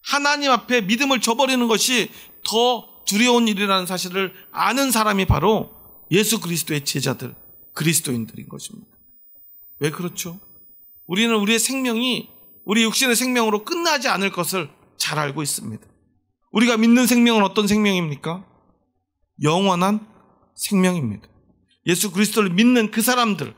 하나님 앞에 믿음을 저버리는 것이 더 두려운 일이라는 사실을 아는 사람이 바로 예수 그리스도의 제자들, 그리스도인들인 것입니다. 왜 그렇죠? 우리는 우리의 생명이 우리 육신의 생명으로 끝나지 않을 것을 잘 알고 있습니다. 우리가 믿는 생명은 어떤 생명입니까? 영원한 생명입니다. 예수 그리스도를 믿는 그 사람들,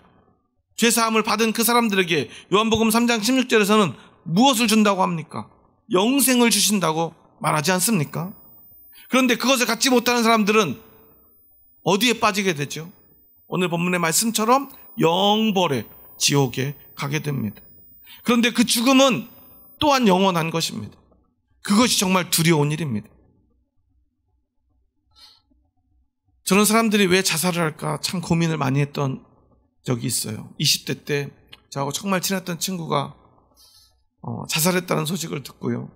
죄사함을 받은 그 사람들에게 요한복음 3장 16절에서는 무엇을 준다고 합니까? 영생을 주신다고 말하지 않습니까? 그런데 그것을 갖지 못하는 사람들은 어디에 빠지게 되죠? 오늘 본문의 말씀처럼 영벌에, 지옥에 가게 됩니다. 그런데 그 죽음은 또한 영원한 것입니다. 그것이 정말 두려운 일입니다. 저는 사람들이 왜 자살을 할까 참 고민을 많이 했던 적이 있어요. 20대 때 저하고 정말 친했던 친구가 자살했다는 소식을 듣고요,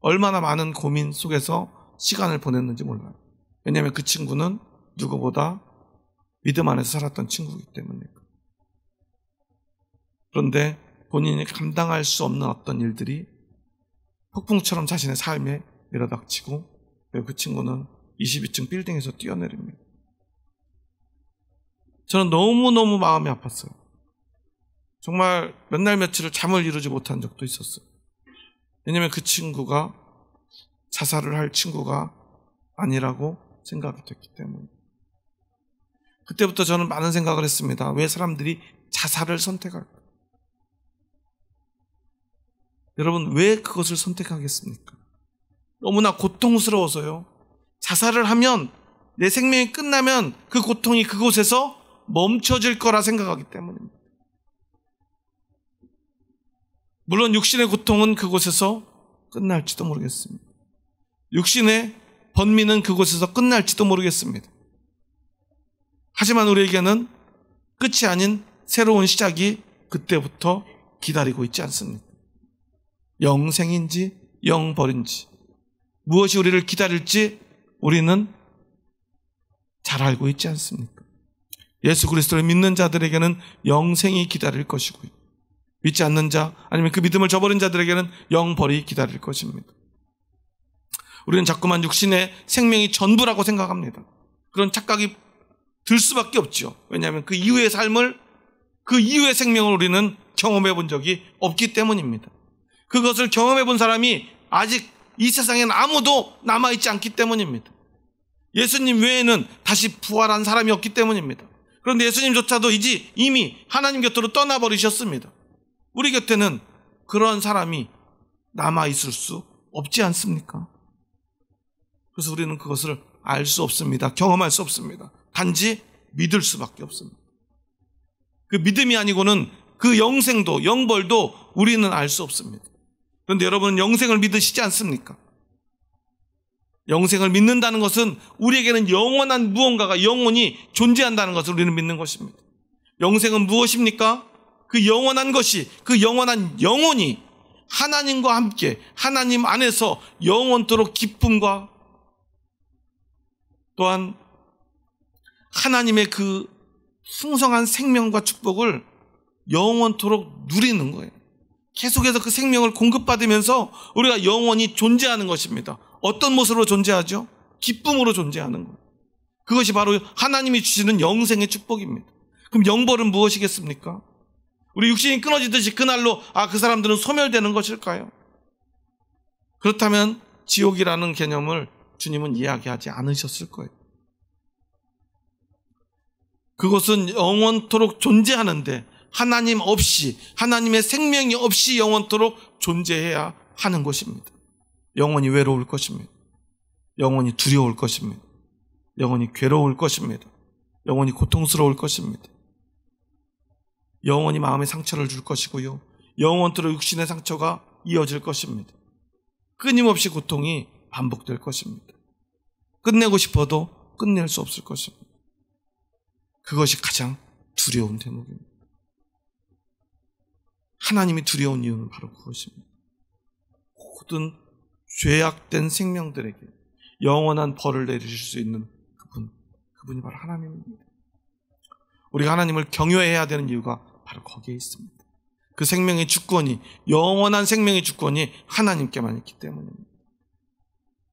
얼마나 많은 고민 속에서 시간을 보냈는지 몰라요. 왜냐하면 그 친구는 누구보다 믿음 안에서 살았던 친구이기 때문이니까. 그런데 본인이 감당할 수 없는 어떤 일들이 폭풍처럼 자신의 삶에 밀어닥치고 그 친구는 22층 빌딩에서 뛰어내립니다. 저는 너무너무 마음이 아팠어요. 정말 몇 날 며칠을 잠을 이루지 못한 적도 있었어요. 왜냐하면 그 친구가 자살을 할 친구가 아니라고 생각이 됐기 때문에. 그때부터 저는 많은 생각을 했습니다. 왜 사람들이 자살을 선택할까? 여러분, 왜 그것을 선택하겠습니까? 너무나 고통스러워서요. 자살을 하면, 내 생명이 끝나면 그 고통이 그곳에서 멈춰질 거라 생각하기 때문입니다. 물론 육신의 고통은 그곳에서 끝날지도 모르겠습니다. 육신의 번민은 그곳에서 끝날지도 모르겠습니다. 하지만 우리에게는 끝이 아닌 새로운 시작이 그때부터 기다리고 있지 않습니까? 영생인지 영벌인지 무엇이 우리를 기다릴지 우리는 잘 알고 있지 않습니까? 예수 그리스도를 믿는 자들에게는 영생이 기다릴 것이고요, 믿지 않는 자, 아니면 그 믿음을 저버린 자들에게는 영벌이 기다릴 것입니다. 우리는 자꾸만 육신의 생명이 전부라고 생각합니다. 그런 착각이 들 수밖에 없죠. 왜냐하면 그 이후의 삶을, 그 이후의 생명을 우리는 경험해 본 적이 없기 때문입니다. 그것을 경험해 본 사람이 아직 이 세상에는 아무도 남아있지 않기 때문입니다. 예수님 외에는 다시 부활한 사람이 없기 때문입니다. 그런데 예수님조차도 이미 하나님 곁으로 떠나버리셨습니다. 우리 곁에는 그런 사람이 남아있을 수 없지 않습니까? 그래서 우리는 그것을 알 수 없습니다. 경험할 수 없습니다. 단지 믿을 수밖에 없습니다. 그 믿음이 아니고는 그 영생도 영벌도 우리는 알 수 없습니다. 그런데 여러분은 영생을 믿으시지 않습니까? 영생을 믿는다는 것은 우리에게는 영원한 무언가가 영원히 존재한다는 것을 우리는 믿는 것입니다. 영생은 무엇입니까? 그 영원한 것이, 그 영원한 영혼이 하나님과 함께 하나님 안에서 영원토록 기쁨과 또한 하나님의 그 풍성한 생명과 축복을 영원토록 누리는 거예요. 계속해서 그 생명을 공급받으면서 우리가 영원히 존재하는 것입니다. 어떤 모습으로 존재하죠? 기쁨으로 존재하는 거예요. 그것이 바로 하나님이 주시는 영생의 축복입니다. 그럼 영벌은 무엇이겠습니까? 우리 육신이 끊어지듯이 그날로 그 사람들은 소멸되는 것일까요? 그렇다면 지옥이라는 개념을 주님은 이야기하지 않으셨을 거예요. 그것은 영원토록 존재하는데 하나님 없이, 하나님의 생명이 없이 영원토록 존재해야 하는 것입니다. 영원히 외로울 것입니다. 영원히 두려울 것입니다. 영원히 괴로울 것입니다. 영원히 고통스러울 것입니다. 영원히 마음의 상처를 줄 것이고요. 영원토록 육신의 상처가 이어질 것입니다. 끊임없이 고통이 반복될 것입니다. 끝내고 싶어도 끝낼 수 없을 것입니다. 그것이 가장 두려운 대목입니다. 하나님이 두려운 이유는 바로 그것입니다. 모든 죄악된 생명들에게 영원한 벌을 내리실 수 있는 그분이 바로 하나님입니다. 우리가 하나님을 경외해야 되는 이유가 바로 거기에 있습니다. 그 생명의 주권이, 영원한 생명의 주권이 하나님께만 있기 때문입니다.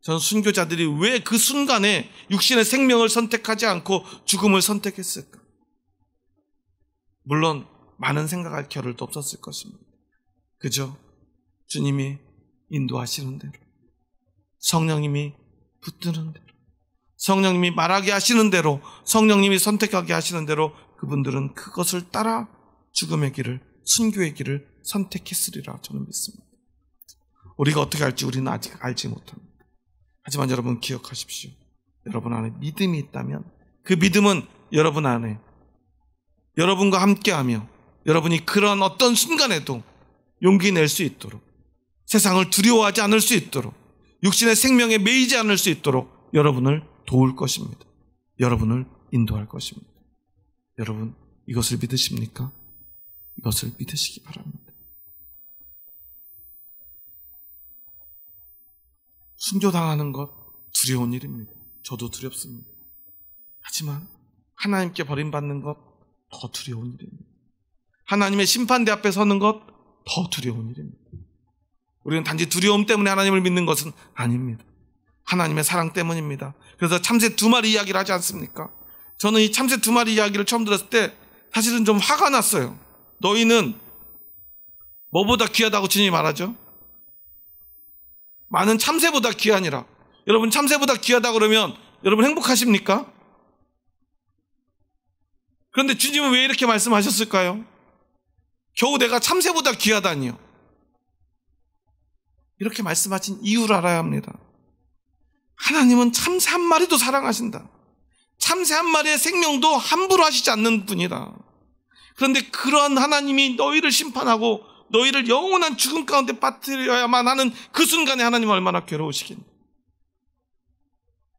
저는 순교자들이 왜 그 순간에 육신의 생명을 선택하지 않고 죽음을 선택했을까? 물론 많은 생각할 겨를도 없었을 것입니다. 그저 주님이 인도하시는 대로, 성령님이 붙드는 대로, 성령님이 말하게 하시는 대로, 성령님이 선택하게 하시는 대로 그분들은 그것을 따라 죽음의 길을, 순교의 길을 선택했으리라 저는 믿습니다. 우리가 어떻게 할지 우리는 아직 알지 못합니다. 하지만 여러분 기억하십시오. 여러분 안에 믿음이 있다면 그 믿음은 여러분 안에, 여러분과 함께하며 여러분이 그런 어떤 순간에도 용기 낼 수 있도록, 세상을 두려워하지 않을 수 있도록, 육신의 생명에 매이지 않을 수 있도록 여러분을 도울 것입니다. 여러분을 인도할 것입니다. 여러분 이것을 믿으십니까? 이것을 믿으시기 바랍니다. 순교당하는 것 두려운 일입니다. 저도 두렵습니다. 하지만 하나님께 버림받는 것 더 두려운 일입니다. 하나님의 심판대 앞에 서는 것 더 두려운 일입니다. 우리는 단지 두려움 때문에 하나님을 믿는 것은 아닙니다. 하나님의 사랑 때문입니다. 그래서 참새 2마리 이야기를 하지 않습니까? 저는 이 참새 2마리 이야기를 처음 들었을 때 사실은 좀 화가 났어요. 너희는 뭐보다 귀하다고 주님이 말하죠? 많은 참새보다 귀하니라. 여러분 참새보다 귀하다 그러면 여러분 행복하십니까? 그런데 주님은 왜 이렇게 말씀하셨을까요? 겨우 내가 참새보다 귀하다니요. 이렇게 말씀하신 이유를 알아야 합니다. 하나님은 참새 한 마리도 사랑하신다. 참새 한 마리의 생명도 함부로 하시지 않는 분이다. 그런데 그러한 하나님이 너희를 심판하고 너희를 영원한 죽음 가운데 빠뜨려야만 하는 그 순간에 하나님은 얼마나 괴로우시겠니?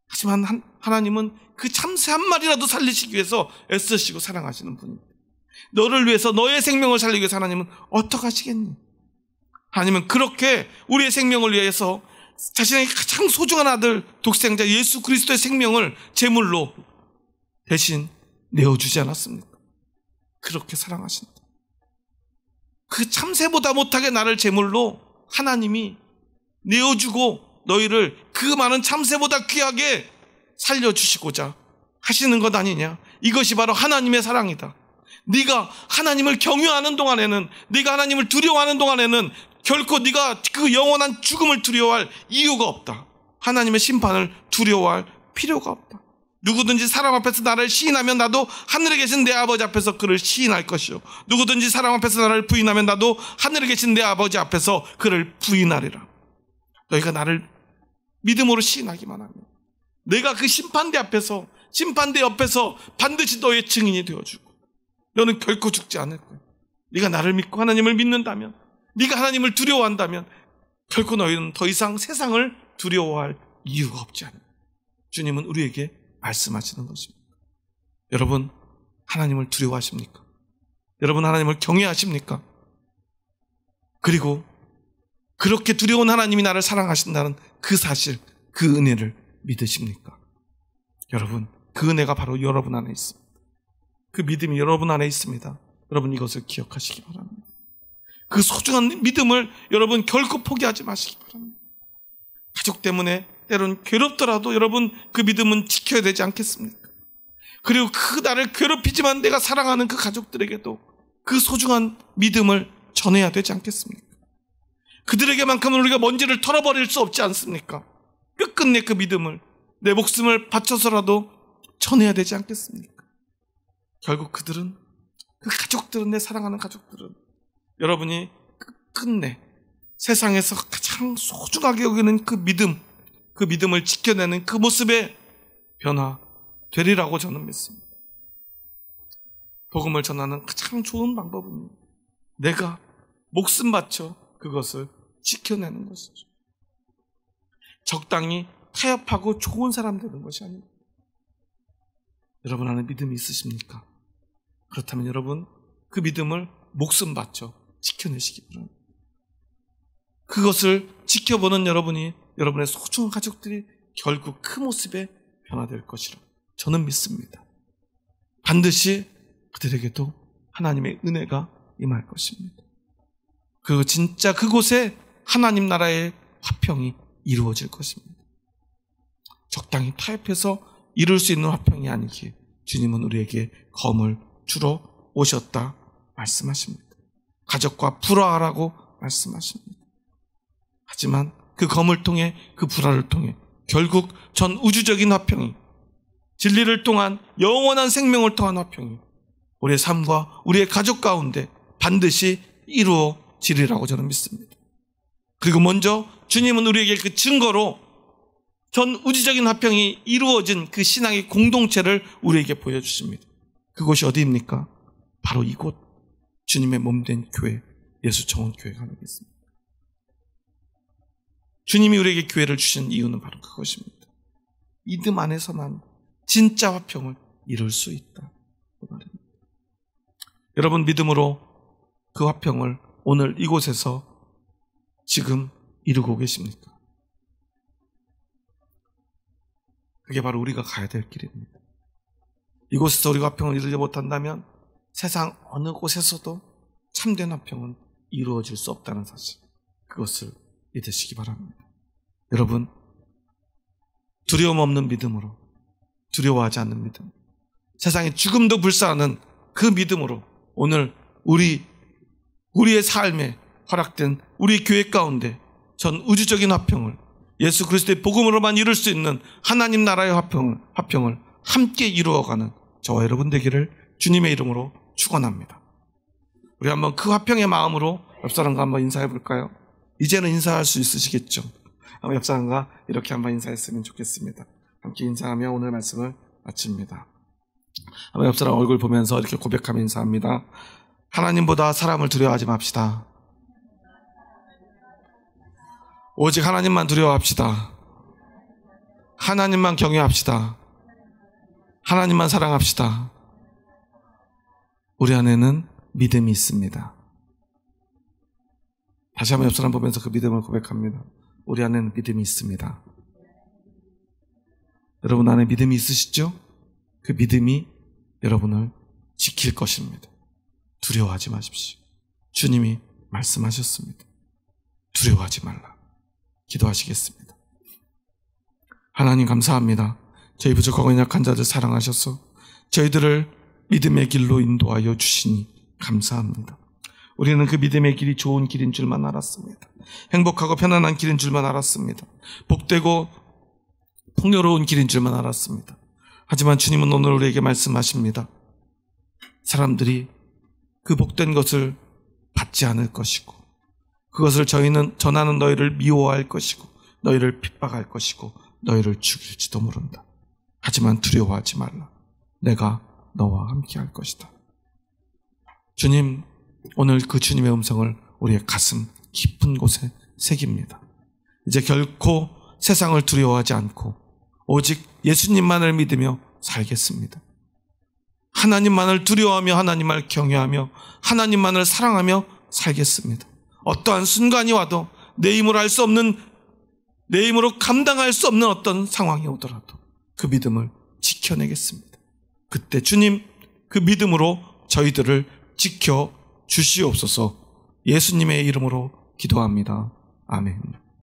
하지만 하나님은 그 참새 한 마리라도 살리시기 위해서 애쓰시고 사랑하시는 분입니다. 너를 위해서, 너의 생명을 살리기 위해서 하나님은 어떻게 하시겠니? 하나님은 그렇게 우리의 생명을 위해서 자신의 가장 소중한 아들 독생자 예수 그리스도의 생명을 제물로 대신 내어주지 않았습니까? 그렇게 사랑하신다. 그 참새보다 못하게 나를 제물로 하나님이 내어주고 너희를 그 많은 참새보다 귀하게 살려주시고자 하시는 것 아니냐? 이것이 바로 하나님의 사랑이다. 네가 하나님을 경외하는 동안에는, 네가 하나님을 두려워하는 동안에는 결코 네가 그 영원한 죽음을 두려워할 이유가 없다. 하나님의 심판을 두려워할 필요가 없다. 누구든지 사람 앞에서 나를 시인하면 나도 하늘에 계신 내 아버지 앞에서 그를 시인할 것이요, 누구든지 사람 앞에서 나를 부인하면 나도 하늘에 계신 내 아버지 앞에서 그를 부인하리라. 너희가 나를 믿음으로 시인하기만 하면 내가 그 심판대 앞에서, 심판대 옆에서 반드시 너의 증인이 되어주고, 너는 결코 죽지 않을 거야. 네가 나를 믿고 하나님을 믿는다면, 네가 하나님을 두려워한다면 결코 너희는 더 이상 세상을 두려워할 이유가 없지 않아요. 주님은 우리에게 말씀하시는 것입니다. 여러분, 하나님을 두려워하십니까? 여러분, 하나님을 경외하십니까? 그리고 그렇게 두려운 하나님이 나를 사랑하신다는 그 사실, 그 은혜를 믿으십니까? 여러분, 그 은혜가 바로 여러분 안에 있습니다. 그 믿음이 여러분 안에 있습니다. 여러분, 이것을 기억하시기 바랍니다. 그 소중한 믿음을 여러분 결코 포기하지 마시기 바랍니다. 가족 때문에 때론 괴롭더라도 여러분 그 믿음은 지켜야 되지 않겠습니까? 그리고 그 나를 괴롭히지만 내가 사랑하는 그 가족들에게도 그 소중한 믿음을 전해야 되지 않겠습니까? 그들에게만큼은 우리가 먼지를 털어버릴 수 없지 않습니까? 끝끝내 그 믿음을, 내 목숨을 바쳐서라도 전해야 되지 않겠습니까? 결국 그들은, 그 가족들은, 내 사랑하는 가족들은 여러분이 끝끝내 세상에서 가장 소중하게 여기는 그 믿음, 그 믿음을 지켜내는 그 모습에 변화되리라고 저는 믿습니다. 복음을 전하는 가장 좋은 방법은 내가 목숨 바쳐 그것을 지켜내는 것이죠. 적당히 타협하고 좋은 사람 되는 것이 아닙니다. 여러분 안에 믿음이 있으십니까? 그렇다면 여러분 그 믿음을 목숨 바쳐 지켜내시기 바랍니다. 그것을 지켜보는 여러분이, 여러분의 소중한 가족들이 결국 그 모습에 변화될 것이라 저는 믿습니다. 반드시 그들에게도 하나님의 은혜가 임할 것입니다. 그리고 진짜 그곳에 하나님 나라의 화평이 이루어질 것입니다. 적당히 타협해서 이룰 수 있는 화평이 아니기에 주님은 우리에게 검을 주러 오셨다 말씀하십니다. 가족과 불화하라고 말씀하십니다. 하지만 그 검을 통해, 그 불화를 통해 결국 전 우주적인 화평이, 진리를 통한 영원한 생명을 통한 화평이 우리의 삶과 우리의 가족 가운데 반드시 이루어지리라고 저는 믿습니다. 그리고 먼저 주님은 우리에게 그 증거로 전 우주적인 화평이 이루어진 그 신앙의 공동체를 우리에게 보여주십니다. 그곳이 어디입니까? 바로 이곳, 주님의 몸된 교회, 예수정원 교회가 되겠습니다. 주님이 우리에게 교회를 주신 이유는 바로 그것입니다. 믿음 안에서만 진짜 화평을 이룰 수 있다. 그 말입니다. 여러분 믿음으로 그 화평을 오늘 이곳에서 지금 이루고 계십니까? 그게 바로 우리가 가야 될 길입니다. 이곳에서 우리가 화평을 이루지 못한다면 세상 어느 곳에서도 참된 화평은 이루어질 수 없다는 사실, 그것을 믿으시기 바랍니다. 여러분, 두려움 없는 믿음으로, 두려워하지 않는 믿음, 세상에 죽음도 불사하는 그 믿음으로 오늘 우리의 삶에 허락된 우리 교회 가운데 전 우주적인 화평을, 예수 그리스도의 복음으로만 이룰 수 있는 하나님 나라의 화평을 함께 이루어가는 저와 여러분 되기를 주님의 이름으로 축원합니다. 우리 한번 그 화평의 마음으로 옆 사람과 한번 인사해 볼까요? 이제는 인사할 수 있으시겠죠? 옆 사람과 이렇게 한번 인사했으면 좋겠습니다. 함께 인사하며 오늘 말씀을 마칩니다. 한번 옆 사람 얼굴 보면서 이렇게 고백하며 인사합니다. 하나님보다 사람을 두려워하지 맙시다. 오직 하나님만 두려워합시다. 하나님만 경외합시다. 하나님만 사랑합시다. 우리 안에는 믿음이 있습니다. 다시 한번 옆 사람 보면서 그 믿음을 고백합니다. 우리 안에는 믿음이 있습니다. 여러분 안에 믿음이 있으시죠? 그 믿음이 여러분을 지킬 것입니다. 두려워하지 마십시오. 주님이 말씀하셨습니다. 두려워하지 말라. 기도하시겠습니다. 하나님 감사합니다. 저희 부족하고 연약한 자들 사랑하셔서 저희들을 믿음의 길로 인도하여 주시니 감사합니다. 우리는 그 믿음의 길이 좋은 길인 줄만 알았습니다. 행복하고 편안한 길인 줄만 알았습니다. 복되고 풍요로운 길인 줄만 알았습니다. 하지만 주님은 오늘 우리에게 말씀하십니다. 사람들이 그 복된 것을 받지 않을 것이고, 그것을 저희는 전하는 너희를 미워할 것이고, 너희를 핍박할 것이고, 너희를 죽일지도 모른다. 하지만 두려워하지 말라. 내가 너와 함께 할 것이다. 주님, 오늘 그 주님의 음성을 우리의 가슴 깊은 곳에 새깁니다. 이제 결코 세상을 두려워하지 않고 오직 예수님만을 믿으며 살겠습니다. 하나님만을 두려워하며 하나님을 경외하며 하나님만을 사랑하며 살겠습니다. 어떠한 순간이 와도 내 힘으로 할 수 없는, 내 힘으로 감당할 수 없는 어떤 상황이 오더라도 그 믿음을 지켜내겠습니다. 그때 주님, 그 믿음으로 저희들을 지켜 주시옵소서. 예수님의 이름으로 기도합니다. 아멘.